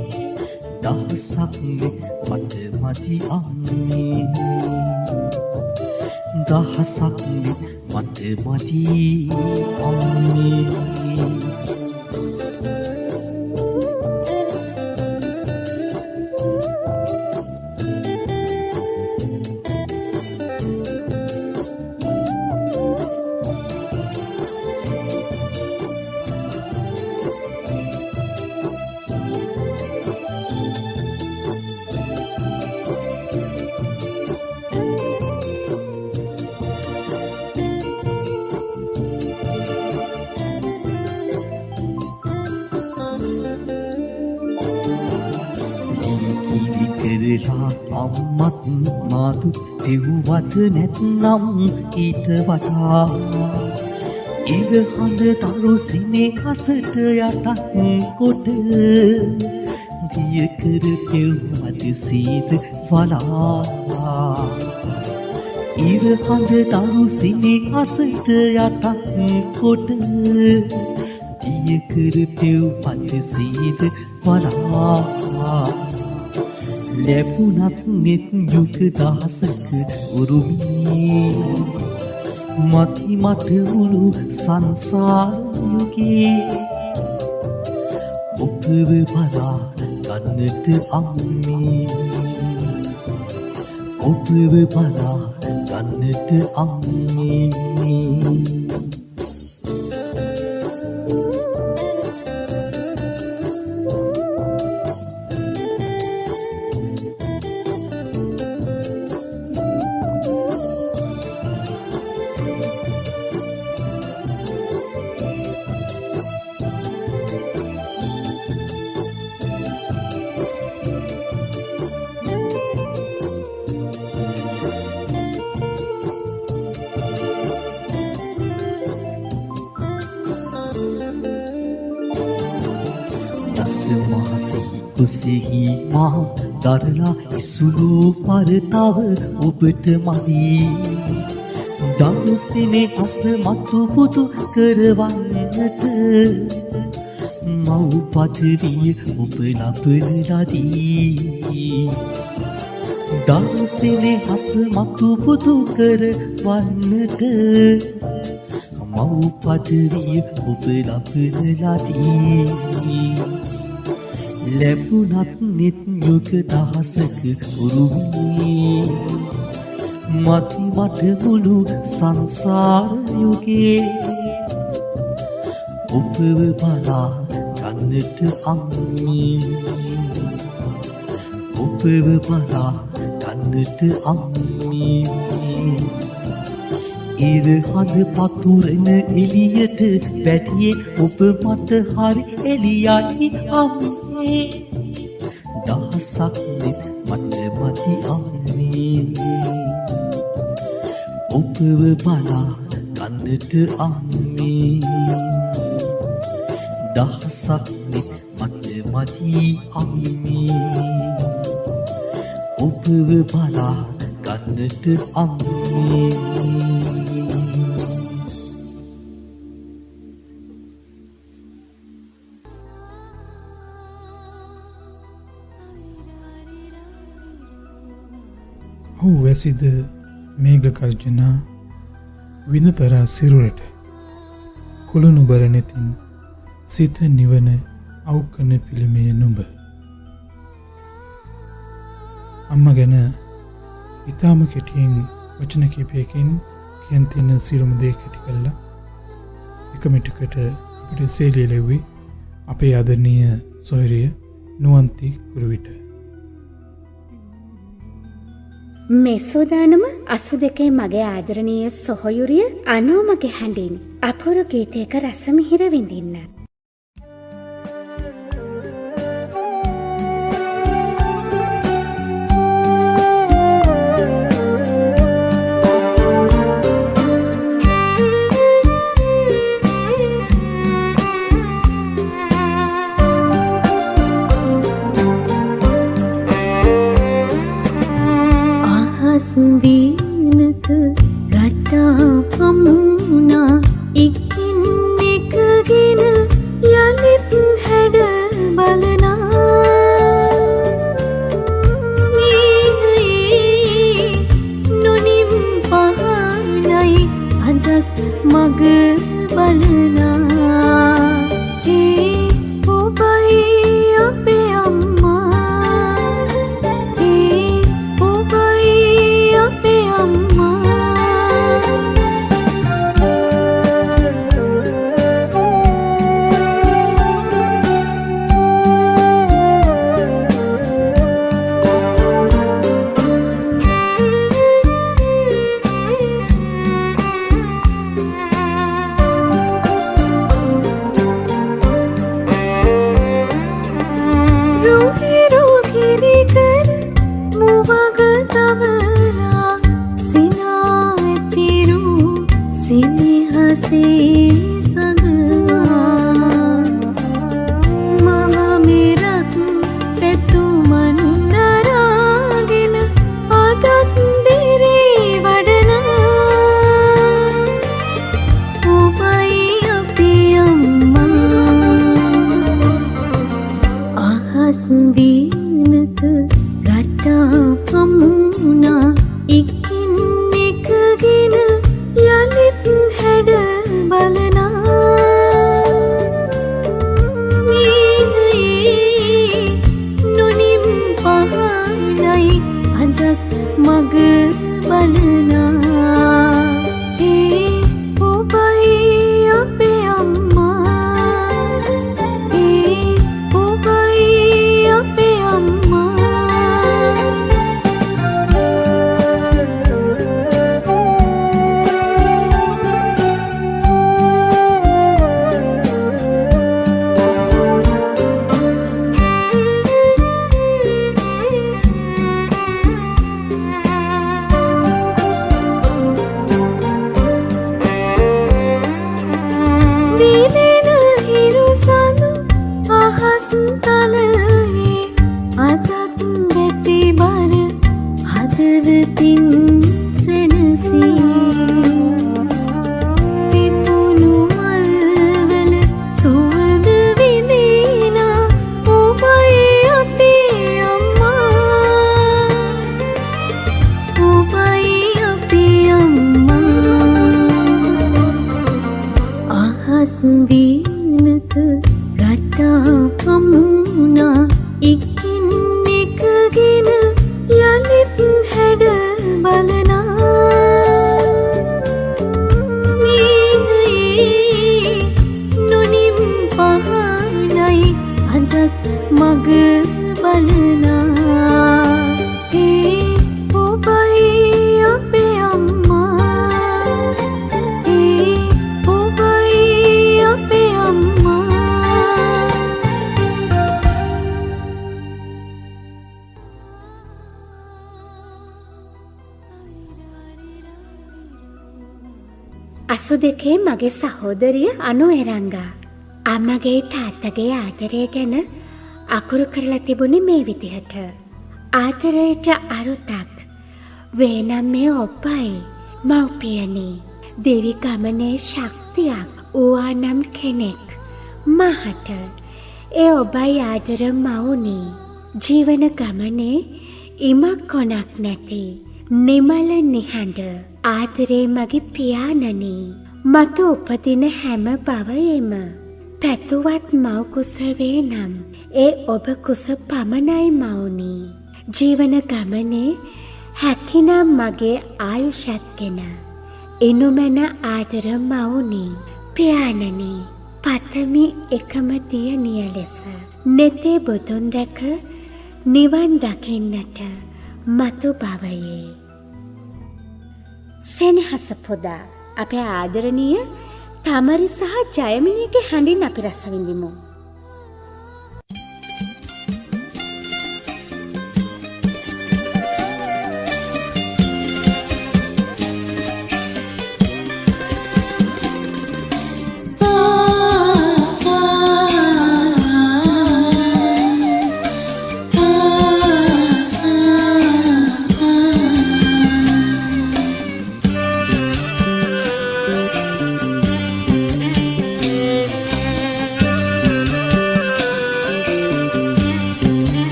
දහසක් මට මදි අම්මේ දහසක් මට මදි අම්මේ අම්මත් මාතු දෙව්වද නැත්නම් ඊට වඩා ඉර හඳ තරු සිනේ අසට යටත් කොට දිය කර දෙව්වද සීත වලා ඉර හඳ තරු සිනේ අසට යටත් කොට දිය කර දෙව්වද සීත වලා ලැබුණත් නෙත් යුග දහසක උරුමේ මති මට මුළු සංසාර යුගේ ඔබව බලා ගන්නට අම්මේ ඔබව බලා ගන්නට අම්මේ කුසෙහි මා දරලා ඉසුළු පරතාව ඔබට මදි දවසිනේ අස මතු පුතු කරවන්නට මව් පදවිය ඔබ ලබන ලදී දවසිනේ අස මතු පුතු කරවන්නට මව් පදවිය ඔබ ලබන ලදී ලැබුණත් නෙත් යුග දහසක උරුමේ මති මට මුළු සංසාර යුගේ ඔබව බලා ගන්නට අම්මේ ඔබව බලා ගන්නට අම්මේ ඉර හඳ පතුරන එළියට වැඩියෙන් ඔබ මට හරි එළියයි අම්මේ දහසක් නෙත් මට මදි අම්මේ ඔබව බලා ගන්නට අම්මේ දහසක් නෙත් මට මදි අම්මේ ඔබව බලා ගන්නට අම්මේ ඔහු වැසිද මේඝ කර්ජනා විනතරා සිරුරට කුළුණු බර නෙතින් සිත නිවන අවකන පිළිමය නුඹ අම්ම ගැන ඉතාම කෙටියෙන් වචන කිහිපයකින් කියන් තියෙන සියලුම දේ කෙටි කළා එකමිටකට අපිට සේලිය ලැබුවේ අපේ ආදරණීය සොයරිය නුවන්ති කුරුවිට මේ සෝදානම 82 මගේ ආදරණීය සොහොයුරිය අනෝමගේ හැඬින් අපූර්ව ගීතයක රස මිහිර විඳින්න. වීනක රටා හමුණා එකින් එකගෙන යලිත් හැඩ බලනා ස්නේහයේ නොනිම් පහනයි අදත් මග බලනා ඒ ඔබයි අපේ අම්මා ඒ ඔබයි අපේ අම්මා දිනෙන හිරු සඳු අහස් තලයේ අදත් වෙති බර හදවතින් සෙනසී පිපුණු මල්වල සුවඳ විඳිනා ඔබයි අපේ අම්මා ඔබයි අපේ අම්මා අහස් වීනක රටා හමුණා එකින් එකගෙන යලිත් හැඩ බලනා ස්නේහයේ නොනිම් පහනයි අදත් මග බලනා ඒ ඔබයි අපේ අම්මා ඒ ඔබයි අපේ අම්මා අසු දෙකේ මගේ සහෝදරිය අනු එරංගා අම්මගේ තාත්තගේ ආදරය ගැන අකුරු කරලා තිබුණේ මේ විදිහට. ආදරයට අරුතක් වේනම් මේ ඔබයි මව්පියනි දෙවි ගමනේ ශක්තියක් ඌවානම් කෙනෙක් මහට ඒ ඔබයි ආදර මවුනි ජීවන ගමනේ ඉමක් කොනක් නැති නිමල නිහඬ ආදරේ මගේ පියාණනි මතු උපදින හැම බවයෙම පැතුවත් මව් කුස වේ නම් ඒ ඔබ කුස පමණයි මවුනි ජීවන ගමනේ හැකිනම් මගේ ආයුෂත්ගෙන එනුමැන ආදර මවුනි පියාණනි පතමි එකම දියණිය ලෙස නෙතේ බුදුන් දැක නිවන් දකින්නට මතු භවයේ සෙනෙහස පොදා අපේ ආදරණීය තමරි සහ ජයමිනියගේ හඬින් අපි රස විඳිමු.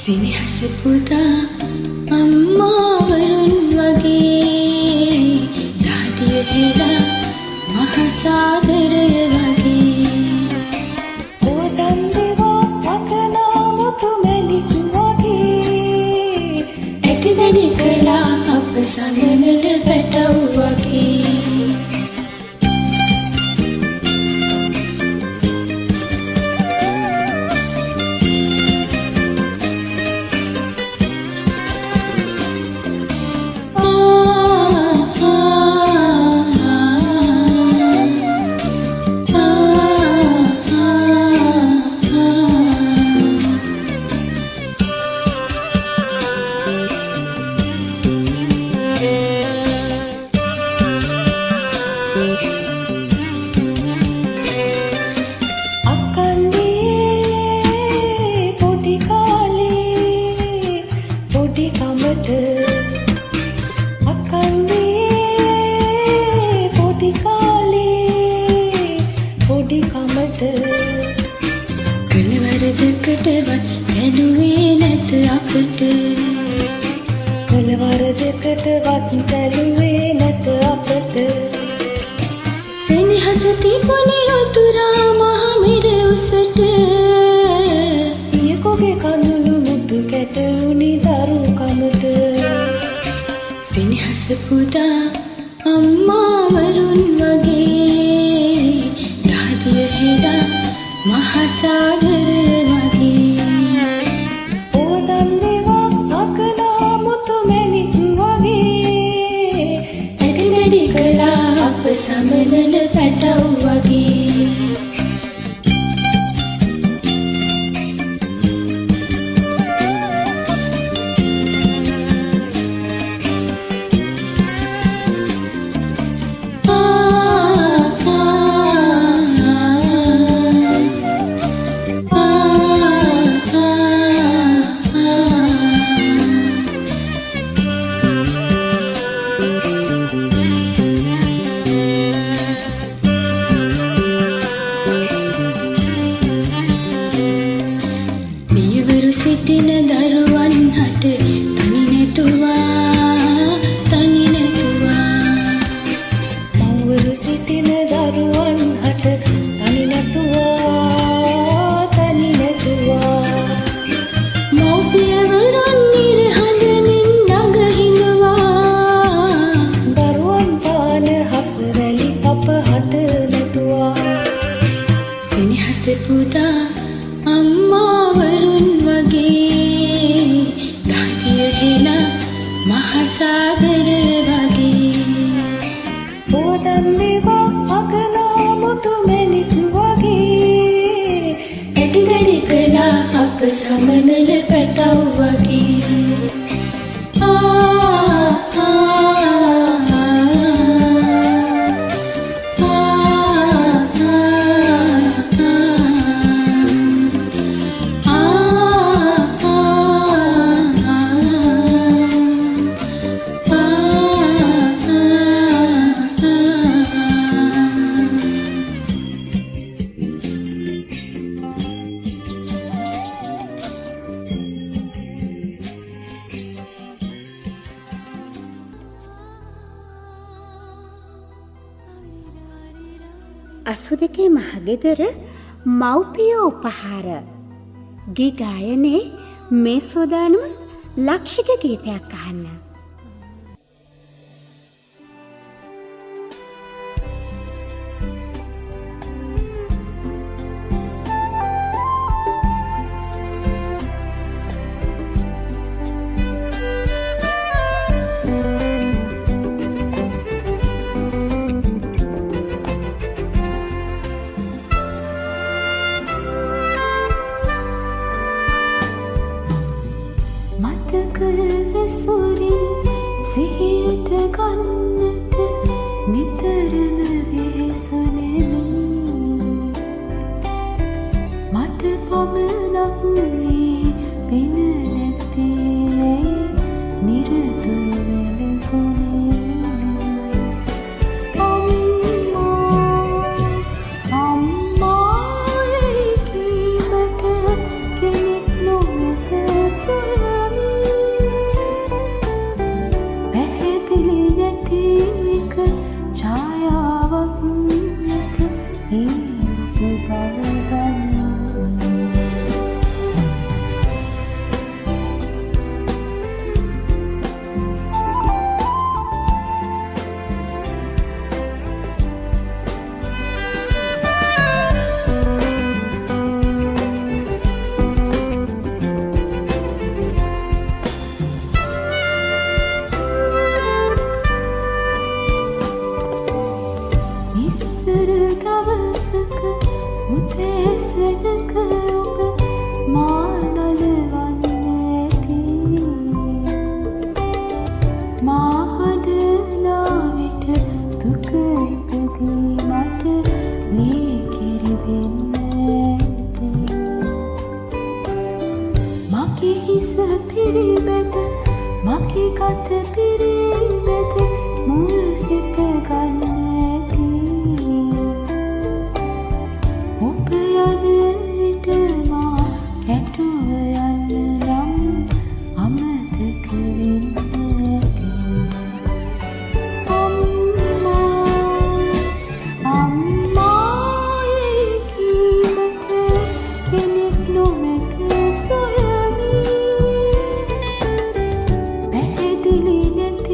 සෙනෙහස පුදා අම්මා වරුන් වගේ දාදිය හෙලා මහසාගරය වගේ ඕදන් දෙවා අකනා මුතු මැණික් වගේ ඇතිදැනි කලා අප සමනල පැටව් වගේ මහසාගරය වගේ ඕදන්නේවා අගනා මුතු මැණික් වගේ ඇති වැඩි කළා අප සමනල පැටව් වගේ අසුදකේ මහගෙදර මව්පිය උපහාර ගේ ගායනයේ මේ සෝදානම ලක්ෂික ගීතයක් අහන්න. සිහියට ගන්නට නිතරම වෙහෙසෙනෙමි මට පමණක් මේ පින නැත්තේ නිරතුරු අම්මායි කීමට කෙනෙක් නොමැත ඡායාවක් නැත ඒ පැහැදිලි නැති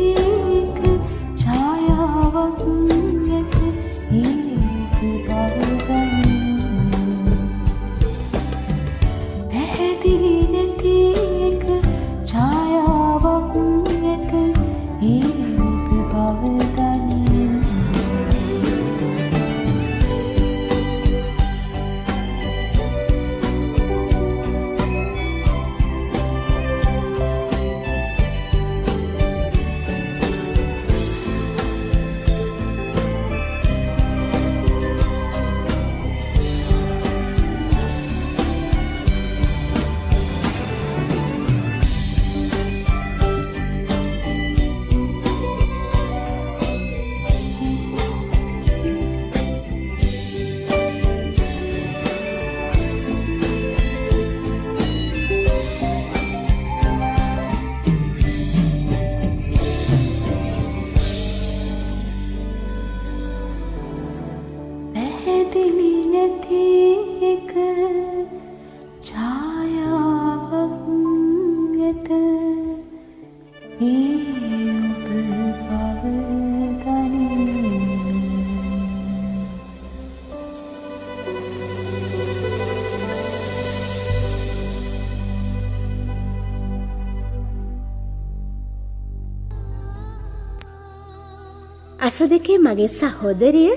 අසදකේ මගේ සහෝදරිය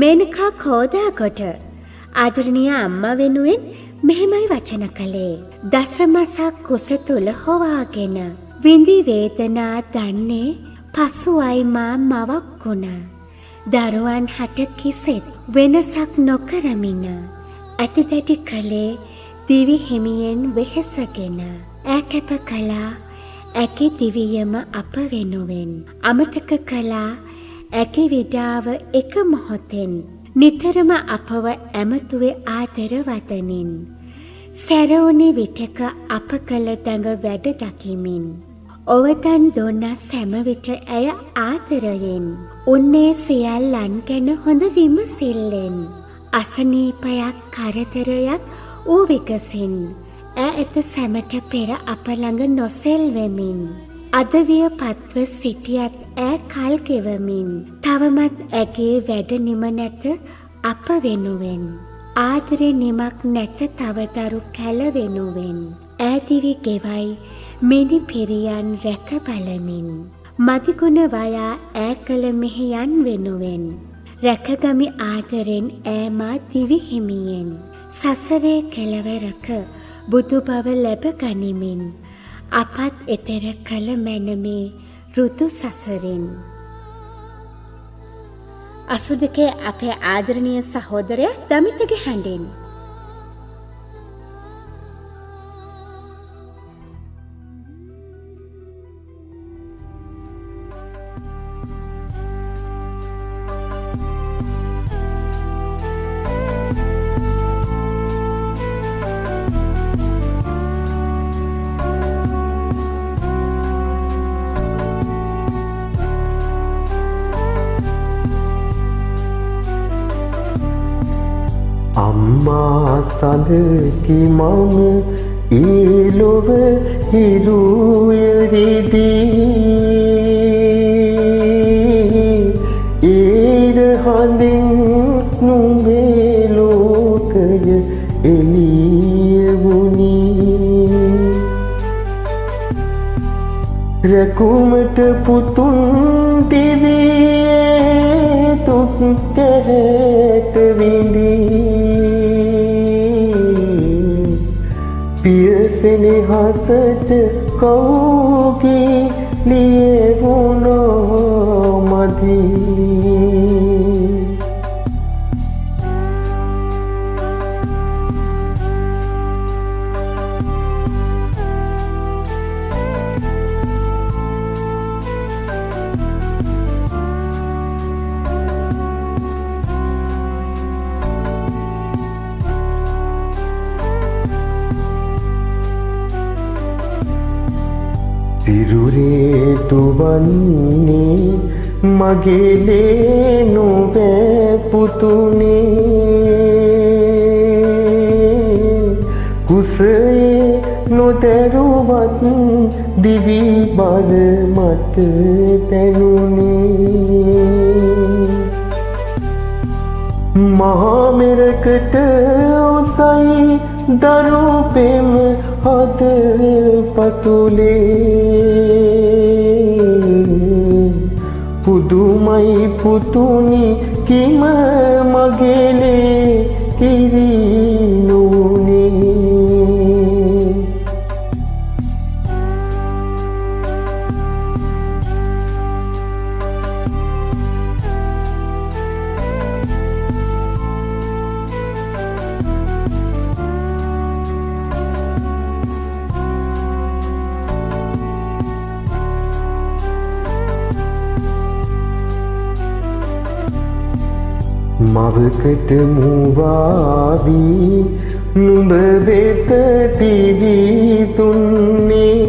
මේනකා කෝදාකොට ආදරණීය අම්මා වෙනුවෙන් මෙහෙමයි වචන කළේ. දසමසක් කුස තුල හොවාගෙන විඳි වේදනා දන්නේ පසුයි මා මවක් වුණ. දරුවන් හට කිසිත් වෙනසක් නොකරමින ඇතිදැටි කළේ දිවි හිමියෙන් වෙහෙසගෙන. ඈ කැප කළා ඇගේ දිවියම අප වෙනුවෙන්. අමතක කළා ඇගේ විඩාව එක මොහොතෙන්. නිතරම අපව ඇමතුවේ ආදර වදනින්. සැරවුණේ විටක අප කළ දඟ වැඩ දකිමින්. ඔවතන් දුන්නා සැම විට ඇය ආදරයෙන්. උන්නේ සියල්ලන් ගැන හොඳ විමසිල්ලෙන්. අසනීපයක් කරදරයක් ඌ විකසින්. ඈ එත සැමට පෙර අප ළඟ නොසෙල්වෙමින්. අදවිය පත්ව සිටියත් ඈ කල් ගෙවමින්. තවමත් ඇගේ වැඩ නිම නැත අප වෙනුවෙන්. ආදරේ නිමක් නැත තවදරු කැල වෙනුවෙන්. ඈ දිවි ගෙවයි මිනි පිරියන් රැක බලමින්. මදිගුණ වයා ඈ කළ මෙහෙයන් වෙනුවෙන්. රැකගමි ආදරෙන් ඈමා දිවි හිමියෙන්. සසරේ කෙළවරක බුදු බව ලැබ ගනිමින්. අපත් එතෙර කළ මැනමේ ඍතු සසරින්. අසුදකේ අපේ ආදරණීය සහෝදරයා දමිතගේ හැඬෙන්. අම්මා සඳකි මම ඊලොව හිරුයරිදී. ඒර හඳින් නුඹේ ලෝකය එළිය වුණී. රැකුමට පුතුන් දිවියේ තුත් කැහැට විඳී. පියසෙනෙහසට කවුගේ ලියවුණෝ මදී. සිරුරේ තුවන්නේ මගේ ලේ නොවෑ පුතුනේ. කුසේ නොදැරුවත් දිවි බල මට දැනුනේ. මහා මෙරකට ඔසයි දරු පෙම හද පතුලේ. පුදුමයි පුතුනි කිම මගේලේ කිරි නූනේ. මවකට මුවාවී නුඹ වෙත තිවි තුන්නේ.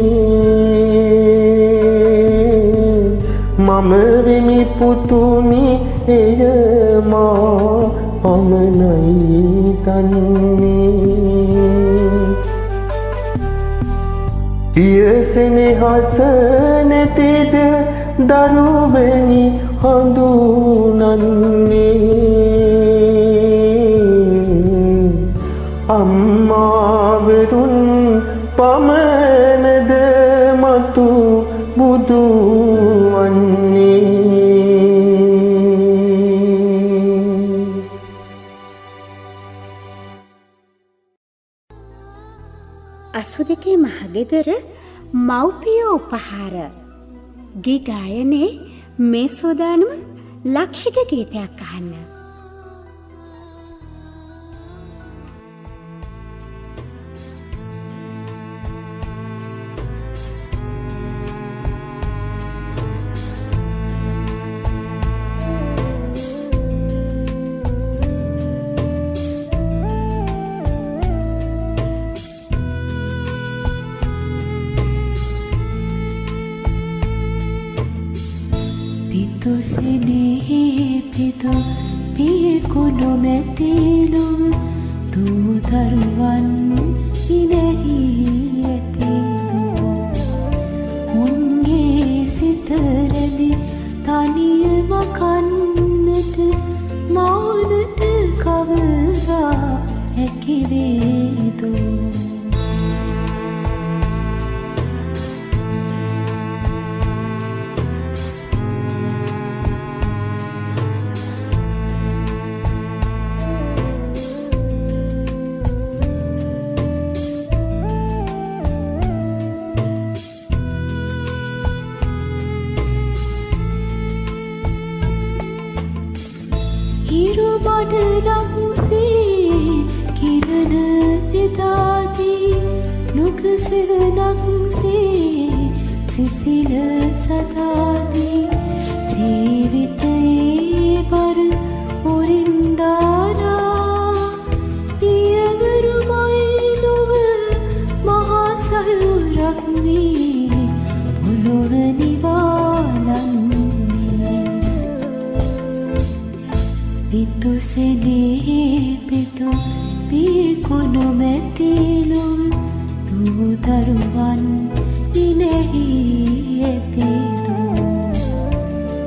මම වෙමි පුතුනි එය මා පමණයි දන්නේ. පියසෙනෙහස නැතිද දරුවනි හඳුනන්නේ. අම්මාවරුන් පමණද මතු බුදු වන්නේ. 82 මහගෙදර මව්පිය උපහාර ගේ ගායනයේ මේ සෝදානම ලක්ෂික ගීතයක් අහන්න. Sini pitu piekuno metilu tu taruan inehi etilu unge siteredi taniya makannata maunata kavara හැකිවේදු සිසිල සතාදී ජීවිතයේ බර උරින්දානා පියවරුමයි නොව මහා සයුරක් වී පොළොව නිවාලන්නේ පිතුසෙලේ පිතු පිකුණු මැතිලුම් දරුවන් ඉනෙහි ඇතිදු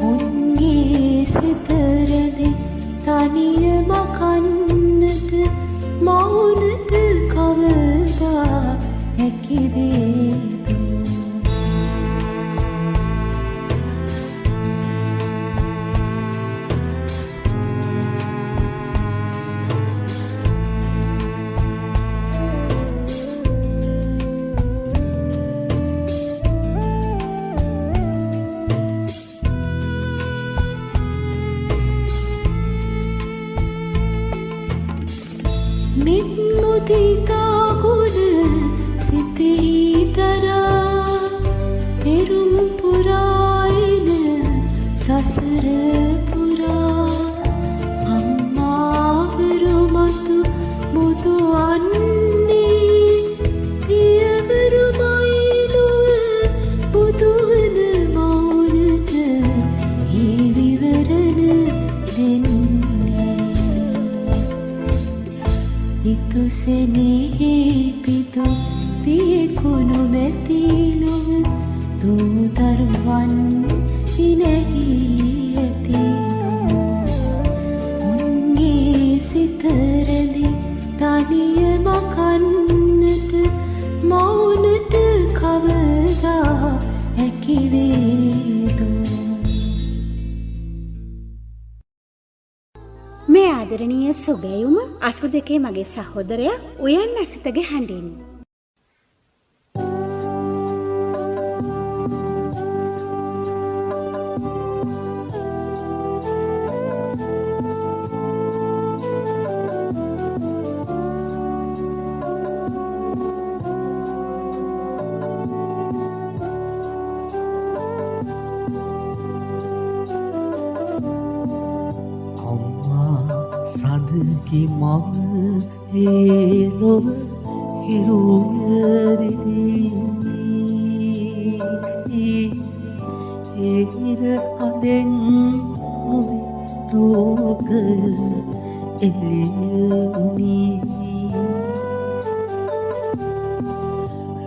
උන්ගේ සිතරදි තනියම කන්නට මෞනට කවදා හැකිවේදු මුදිතාගුණ සිතෙහි තරා පෙරුම් පුරායින සසර පුරා අම්මාවරු මතු බුදු වන්නේ පියවරුමයි නොව බුදුවන මෞනට ඒ විවරණ දෙන්නේ ඉතුසෙනෙහි පිතු පියකුණු මැතිලුව දූතරුවන් ඉනෙහි ඇතිදු උන්ගේ සිතරදි තනියම කන්නට මෞනට කවදා හැකිවේදු මේ ආදරණීය සුගයුම 82 මගේ සහෝදරයා උයන් අසිතගේ හඬින් සඳකි මම ඒ ලොව හිරුවරිදී ඒ ඉර අදෙන් නොවේ ලෝක එළියුනී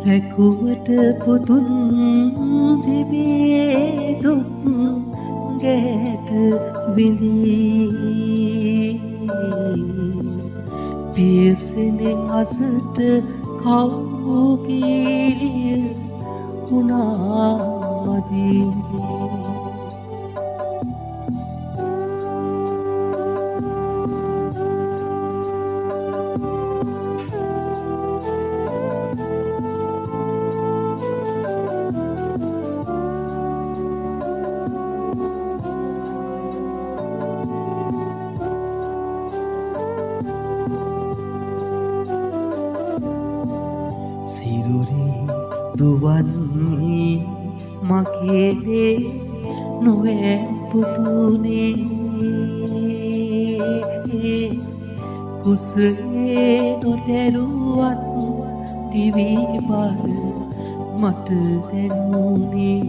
රැකුවට පුතුන් තිබේ දුක් ගැට විඳී පියසෙනෙ අසට කවුගිය උනාමදී දුවන්නේ මගේනේ නොවේ පුතුනේ කුසේ නොදැරුවත් දිවි බර මට දැනුනේ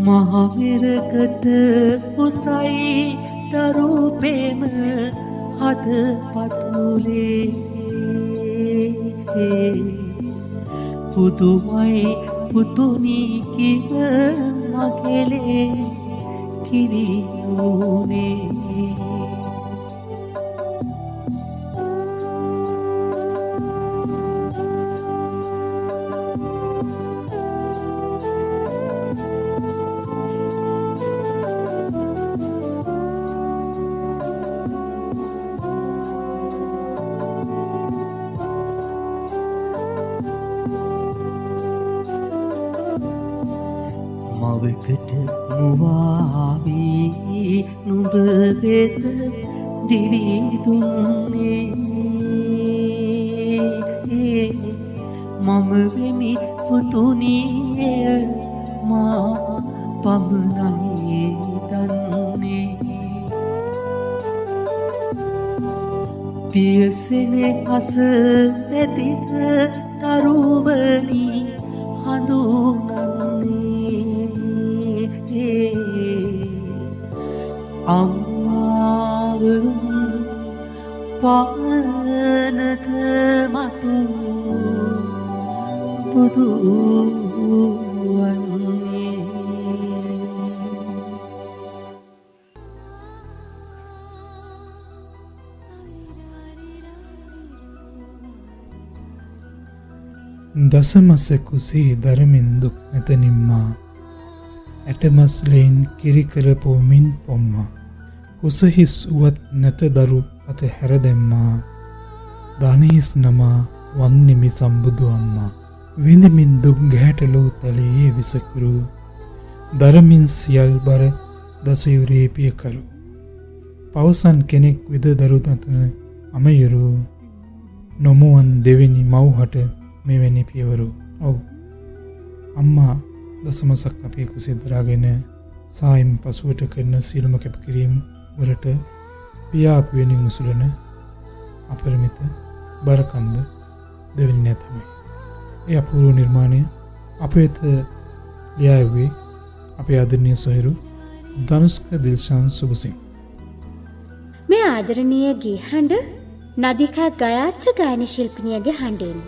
මහමෙරකට උසයි දරුපේම හද පතුලේ පුදුමයි පුතුනි කිව මගෙලේ කිරියෝනේ මවකට මුවාවී නුඹ වෙත දිවි දුන්නේ මම වෙමි පුතුනි එය මා පමණයි දන්නේ පියසෙනේ අස නැතිද තරුවනි හඳුනන්නේ අම්මාවරුන් පානක මතු බුදුවන්නේ දසමසකුසේ දරමින් දුක් නැත නිම්මා ඇටමස්ලෙන් කිරිකරපෝමින් පොම්මා කුසහිස් වුවත් නැත දරු අත හැරදැම්මා ධනහිස් නමා වන්නෙමි සම්බුදු අම්මා විඳමින් දුක් ගැහැටලූ තලයේ විසකුරු දරමින් සියල් බර දසයුරේ පියකරු පවසන් කෙනෙක් විද දරු දතන අමයුරු නොමුවන් දෙවෙනි මව්හට මෙවැනි පියවරු ඔව් අම්මා දසමසක් අපේ කුසේ දරාගෙන සායිම් පසුවට කරන සියලුම කැපකිරීම් වලට පියා අප වෙනින් උසුලන අපරිමිත බරකන්ද දෙවෙනි නෑ තමයි. ඒ අපූර්ව නිර්මාණය අප වෙත ලියා එව්වේ අපේ ආදරණීය සොහොයුරු ධනුෂ්ක දිල්ෂාන් සුබසිංහ. මේ ආදරණීය ගී හඬ නදිකා ගයාත්‍ර ගායන ශිල්පිනියගේ හඬෙන්.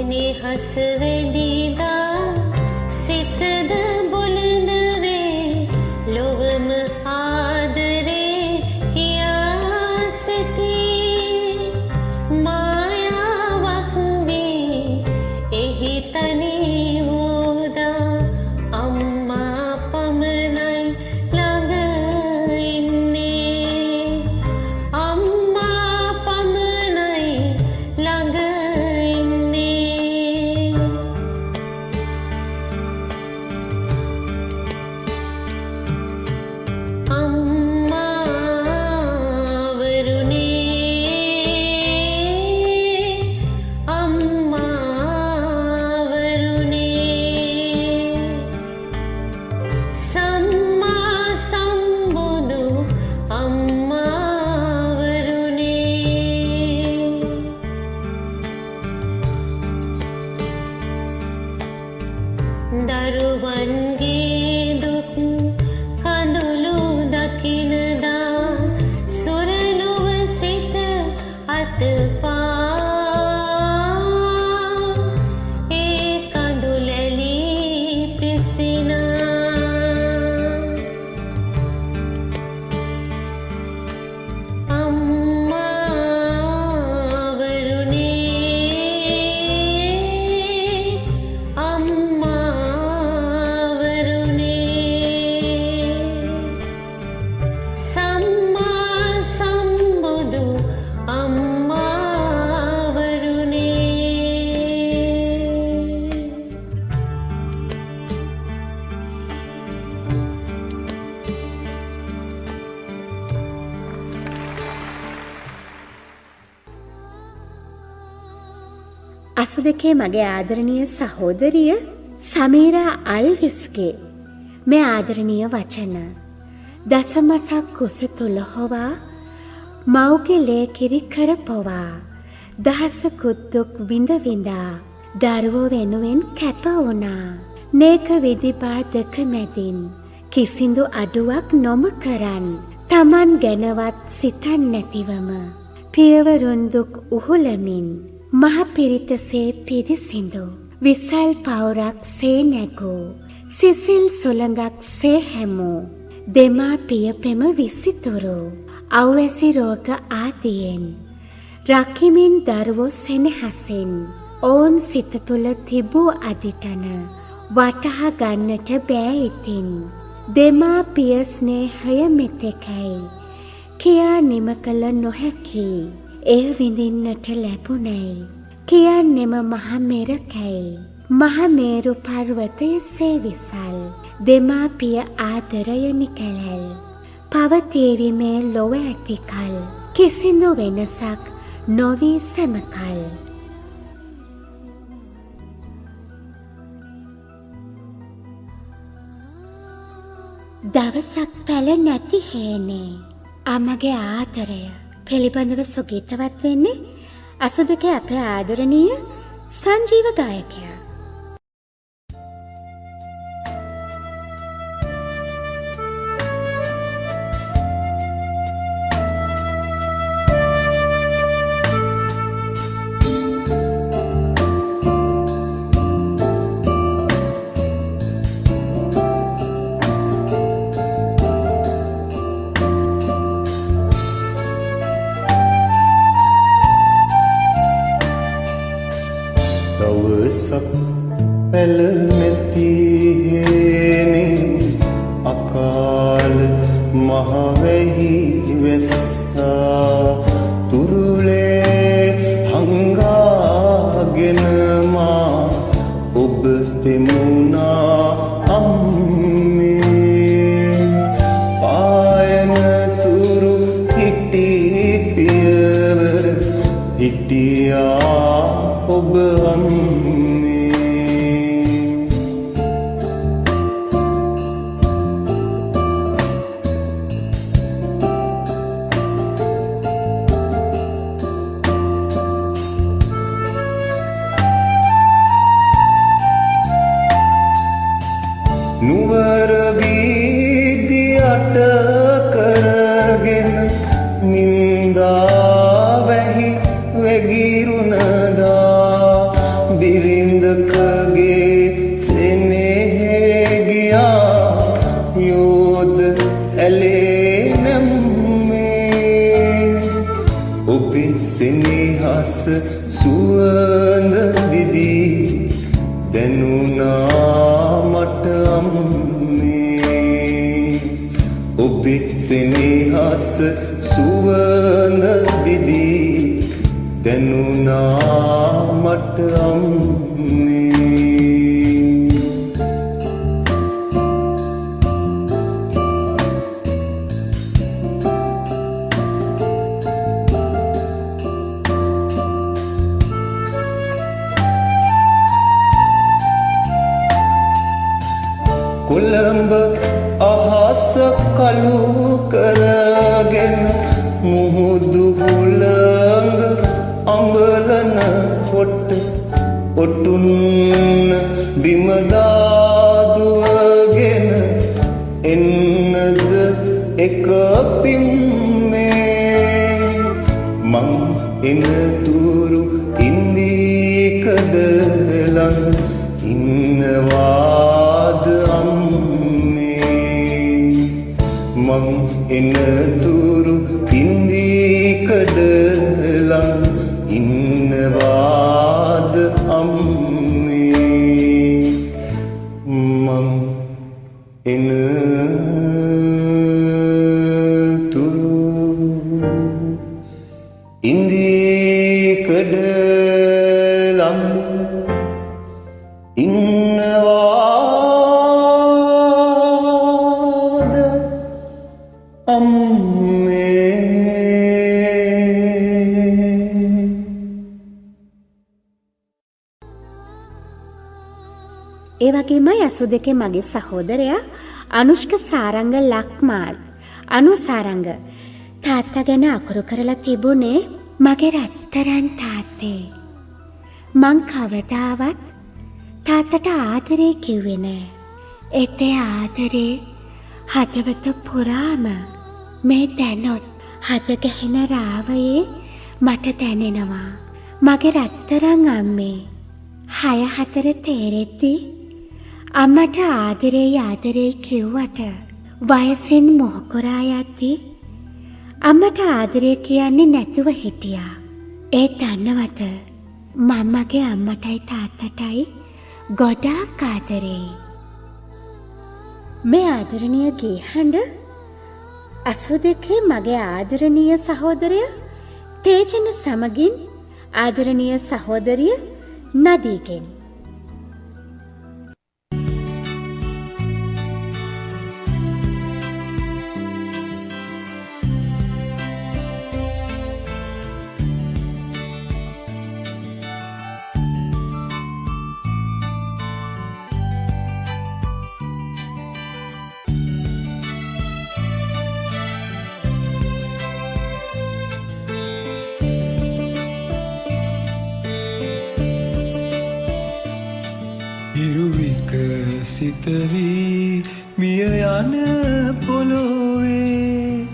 සෙනෙහස වැඩිදා සිතද බුලඳ වේ ලොවම ආදරේ කියා සිටී මායාවක් වේ එහි තනි වූදා අම්මා පමණයි ළඟ ඉන්නේ අම්මා පමණයි ළඟ ඉන්නේ අම්මා වරුනේ අම්මා වරුනේ සම්මා සම්බුදු අම්මා වරුනේ දරුවන්ගේ දුක් කඳුළු දකිනදා සොරලොව සිට අතපා ඒ කඳුලැලි පිසිනා අම්මා වරුනේ අම්මා වරුනේ සම්මා සම්බුදු අම්මා වරුනේ අසදකේ මගේ ආදරණීය සහෝදරිය සමීරා අල්විස්ගේ මේ ආදරණීය වචන දසමසක් කුස තුළ හොවා මව්ගේ ලේ කිරි කරපොවා දහසකුත් දුක් විඳ විඳා දරුවෝ වෙනුවෙන් කැප වුණා නේක විදිපා දෙක මැදින් කිසිදු අඩුවක් නොම කරන් තමන් ගැනවත් සිතන් නැතිවම පියවරුන් දුක් උහුලමින් මහ පිරිතසේ පිරිසිදු විසල් පවුරක් සේ නැගූ සිසිල් සුළඟක් සේ හැමූ දෙමාපිය පෙම විසිතුරු අවැසි රෝග ආදියෙන් රකිමින් දරුවෝ සෙනෙහසින් ඔවුන් සිත තුළ තිබූ අදිටන වටහා ගන්නට බෑ ඉතින් දෙමාපිය ස්නේහය මෙතෙකයි කියා නිම කළ නොහැකි එය විඳින්නට ලැබුණයි කියන්නෙම මහ මෙරකැයි මහ මේරු පර්වතය සේ විසල් දෙමාපිය ආදරය නිකැලැල් පවතීවි මේ ලොව ඇතිකල් කිසිදු වෙනසක් නොවී සැමකල් දවසක් පැල නැති හේනේ අමගේ ආදරය පිළිබඳව සුගීතවත් වෙන්නේ අසදකේ අපේ ආදරණීය සංජීව ගායකයා දවසක් පැල නැති හේනේ අකාල මහවැහි වෙස්සා තුරුලේ හංගාගෙන මා ඔබ දෙමුණා අම්මේ පායන තුරු හිටි පියවර හිටියා ඔබ අම්මේ නුවර වීදියට කරගෙන නින්දා වැහි වෙගිරුණදා ඇලෙනම් මේ ඔබේ සෙනෙහස සුවඳ දිදී දැනුණා මට අම්මේ ඔබේ සෙනෙහස සුවඳ දිදී දැනුණා මට අම්මේ කොළඹ අහස කළු කරගෙන මුහුදු හුළඟ අඹලන කොට ඔටුන්න බිම දාදුවගෙන එන්නද එක පිම්මේ මං එනතුරු ඉන්දී කඩලන් ඉන්නවාද මං එනතුරු ඉන්දී කඩලන් ඉන්නවාද අම්මේ මං එනතුරු ඉන්දී කඩලන් ඉන්නවාද අම්මේ ඒ වගේමයි 82 මගේ සහෝදරයා අනුෂ්ක සාරංග ලක්මාල් සාරංග තාත්තා ගැන අකුරු කරලා තිබුණේ මගේ රත්තරන් තාත්තේ. මං කවදාවත් තාත්තට ආදරේ කිව්වේ නෑ. ඒතේ ආදරේ හදවත පුරාම මේ දැනොත් හද ගැහෙන රාවයේ මට දැනෙනවා. මගේ රත්තරන් අම්මේ 6-4 තේරෙද්දී අම්මට ආදරේ කිව්වට වයසින් මොහොකුරා යද්දී අම්මට ආදරේ කියන්නේ නැතුව හිටියා. ඒ දන්නවද මම්මගේ අම්මටයි තාත්තටයි ගොඩාක් ආදරේ. මේ ආදරණීය ගී හඬ 82 මගේ ආදරණීය සහෝදරය තේජන සමගින් ආදරණීය සහෝදරිය නදීගෙන්. සිතවී මිය යන පොළොවේ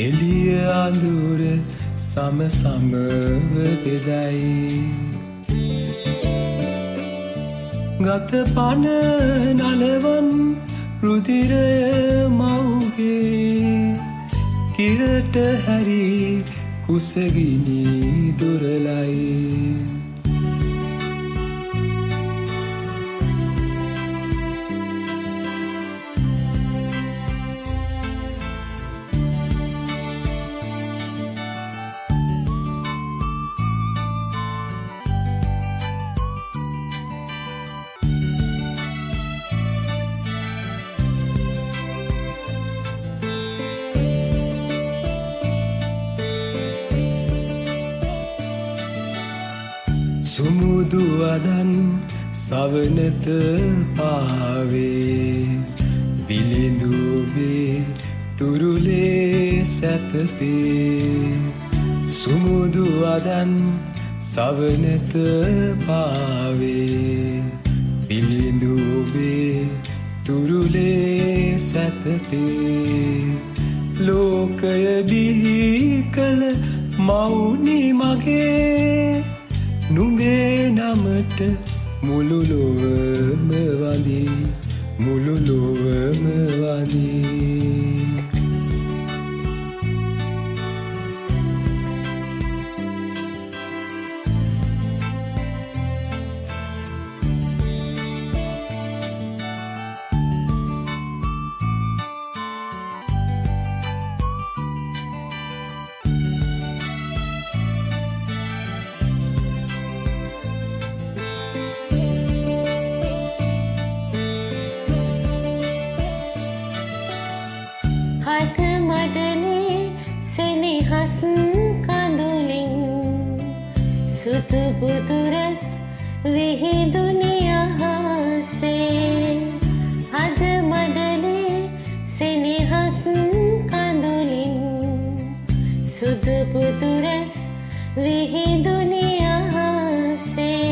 එළිය අඳුර සම බෙදයි ගත පන නලවන් රුධිරය මව්ගේ කිරට හැරි කුසගිනි දුරලයි සුමුදු අදන් සවනත පාවේ විලිඳුවේ තුරුලේ සැතපේ සුමුදු අදන් සවනත පාවේ විලිඳුවේ තුරුලේ සැතපේ ලෝකය බිහි කළ මවුනි මගේ නුඹේ නමට මුළු ලොවම වඳී මුළු ලොවම වඳී හද මඩලේ සෙනෙහස් කඳුලින් සුදු බුදුරැස් විහිදුනි අහසේ හද මඩලේ සෙනෙහස් කඳුලින් සුදු බුදුරැස් විහිදුනි අහසේ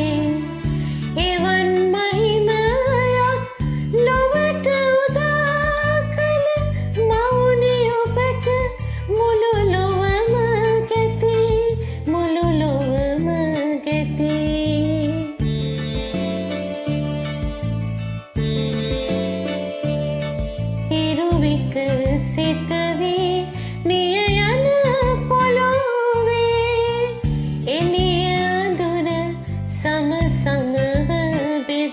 එවන් මහිමයක් ලොවට උදා කළ මවුනි ඔබට මුළු ලොවම ගැති මුළු ලොවම ගැති ඉරුවික සිත වී මිය යන පොළොවේ එළිය අඳුර සම සම බෙදයි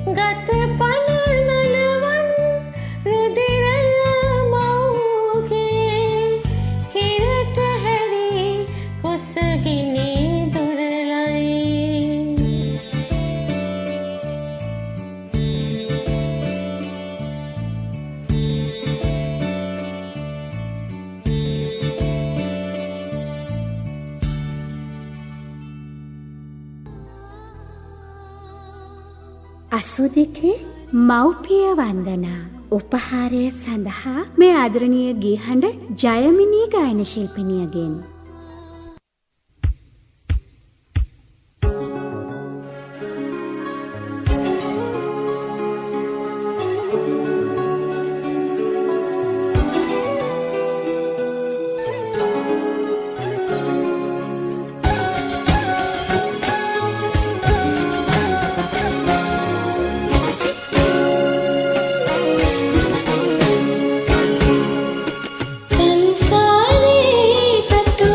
ගත පන නලවන් රුධිරය මව්ගේ හිරට හැරි කුසගිනි දුරලයි අසු දෙකේ මව්පිය වන්දනා උපහාරය සඳහා මේ ආදරණීය ගී හඬ ජයමිනී ගායන ශිල්පිනියගෙන් සංසාරේ පතු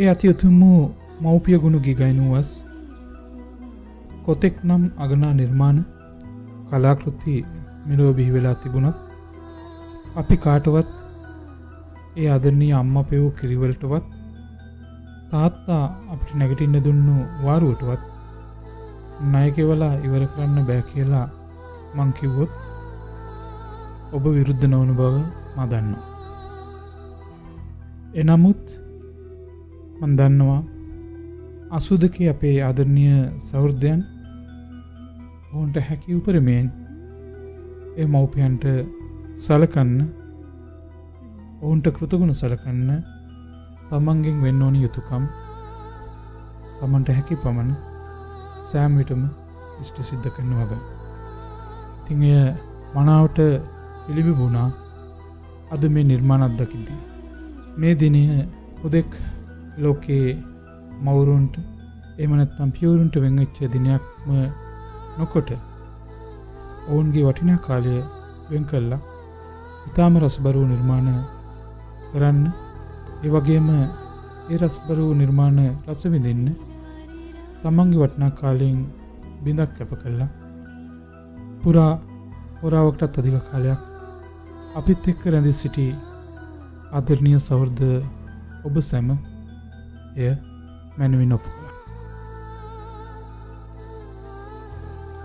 අති උතුම් වූ මව්පිය ගුණ ගිගයනුවස් කොතෙක් නම් අගනා නිර්මාණ කලාකෘති මෙලොව බිහි වෙලා තිබුණත් අපි කාටවත් ඒ ආදරණීය අම්මා පෙවූ කිරිවලටවත් තාත්තා අපිට නැගිටින්න දුන්නු වාරුවටවත් ණය කෙවලා ඉවර කරන්න බෑ කියලා මං කිව්වොත් ඔබ විරුද්ධ නොවන බව මා දන්නවා. එනමුත් මන් දන්නවා 82 අපේ ආදරණීය සහෘදයන් ඔවුන්ට හැකි උපරිමයෙන් ඒ මව්පියන්ට සලකන්න ඔවුන්ට කෘතගුණ සලකන්න තමන්ගෙන් වෙන්න ඕනි යුතුයකම් තමන්ට හැකි පමණ සෑම විටම ඉෂ්ට සිද්ධ කරනවා වගේ. ඉතින් එය මනාවට පිළිබිඹුණා අද මේ නිර්මාණ අත්දකිද්දී. මේ දිනය හුදෙක් ලෝකයේ මවුරුන්ට එහෙම නැත්නම් පියවරුන්ට වෙන් වෙච්ච දිනයක්ම නොකොට ඔවුන්ගේ වටිනා කාලය වෙන් කළා ඊටාම රසබර නිර්මාණ කරන්න ඒ වගේම ඒ රසබර නිර්මාණ රස විඳින්න තමන්ගේ වටිනා කාලයෙන් බිඳක් කැප කළා පුරාවකටත් අධික කාලයක් අපිත් එක්ක රැඳී සිටි ආදරණීය සහෘද ඔබ සැම එය මැනවින් ඔප්පු කළා.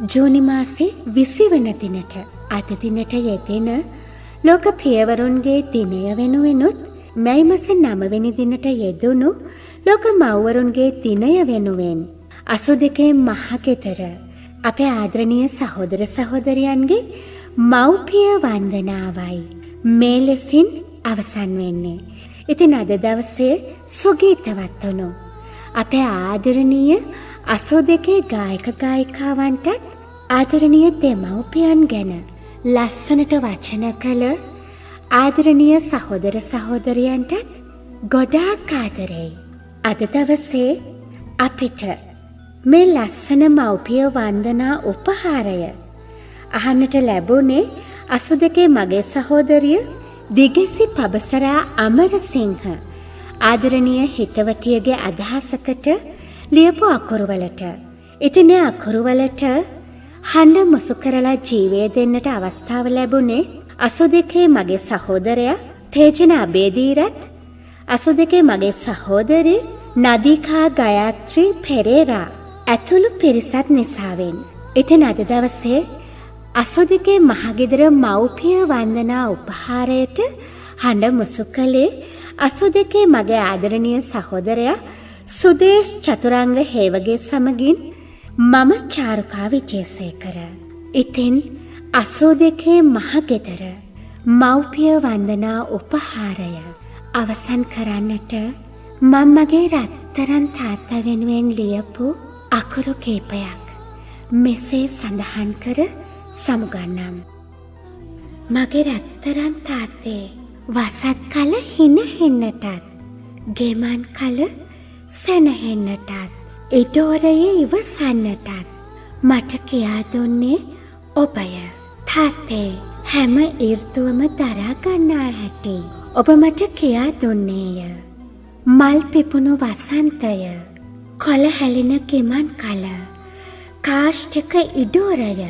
ජූනි මාසේ 20 වන දිනට අද දිනට යෙදෙන ලෝක පියවරුන්ගේ දිනය වෙනුවෙනුත් මැයි මාස 9 වෙනි දිනට යෙදුණු ලෝක මව්වරුන්ගේ දිනය වෙනුවෙන් 82 මහගෙදර අපේ ආදරණීය සහෝදර සහෝදරයන්ගේ මව්පිය වන්දනාවයි මේ ලෙසින් අවසන් වෙන්නේ. ඉතින් අද දවසේ සුගීතවත් වුණු අපේ ආදරණීය 82 ගායක ගායිකාවන්ටත් ආදරණීය දෙමව්පියන් ගැන ලස්සනට වචන කළ ආදරණීය සහෝදර සහෝදරයන්ටත් ගොඩාක් ආදරෙයි. අද දවසේ අපිට මේ ලස්සන මව්පිය වන්දනා උපහාරය අහන්නට ලැබුණේ 82 මගේ සහෝදරිය දිගෙසි පබසරා අමරසිංහ ආදරණීය හිතවතියගේ අදහසකට ලියපු අකුරුවලට. ඉතින් ඒ අකුරුවලට හඬ මුසු කරලා ජීවය දෙන්නට අවස්ථාව ලැබුණේ 82 මගේ සහෝදරයා තේජන අබේදීරත් 82 මගේ සහෝදරි නදීකා ගයාත්‍රී පෙරේරා ඇතුළු පිරිසත් නිසාවෙන්. ඉතින් අද දවසේ 82 මහගෙදර මව්පිය වන්දනා උපහාරයට හඬ මුසු කළේ 82 මගේ ආදරණීය සහෝදරයා සුදේශ් චතුරංග හේවගේ සමගින් මම චාරුකා විජේසේකර. ඉතින් 82 මහගෙදර මව්පිය වන්දනා උපහාරය අවසන් කරන්නට මම මගේ රත්තරන් තාත්තා වෙනුවෙන් ලියපු අකුරු කීපයක් මෙසේ සඳහන් කර සමුගන්නම්. මගේ රත්තරන් තාත්තේ වසත් කල හින හෙන්නටත් ගෙමන් කල සැනහෙන්නටත් ඉඩෝරයේ ඉවසන්නටත් මට කියා දුන්නේ ඔබය. තාත්තේ හැම ඍතුවම දරා ගන්නා හැටි ඔබ මට කියා දුන්නේය. මල් පිපුණු වසන්තය, කොළ හැලෙන ගෙමන් කල, කාෂ්ඨක ඉඩෝරය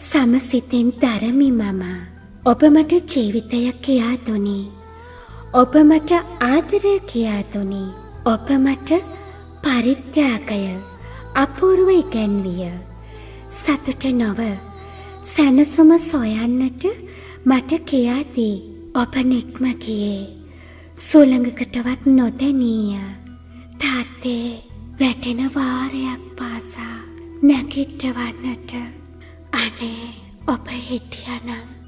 සමසිතින් දරමි මම. ඔබ මට ජීවිතය කියා දුනි. ඔබ මට ආදරය කියා දුනි. ඔබ මට පරිත්‍යාගය අපූර්ව ඉගැන්විය. සතුට නොව සැනසුම සොයන්නට මට කියා දී ඔබ නික්ම ගියේ. සුළඟකටවත් නොදැනීය. තාත්තේ වැටෙන වාරයක් පාසා නැගිට්ටවන්නට අනේ ඔබ හිටියනම්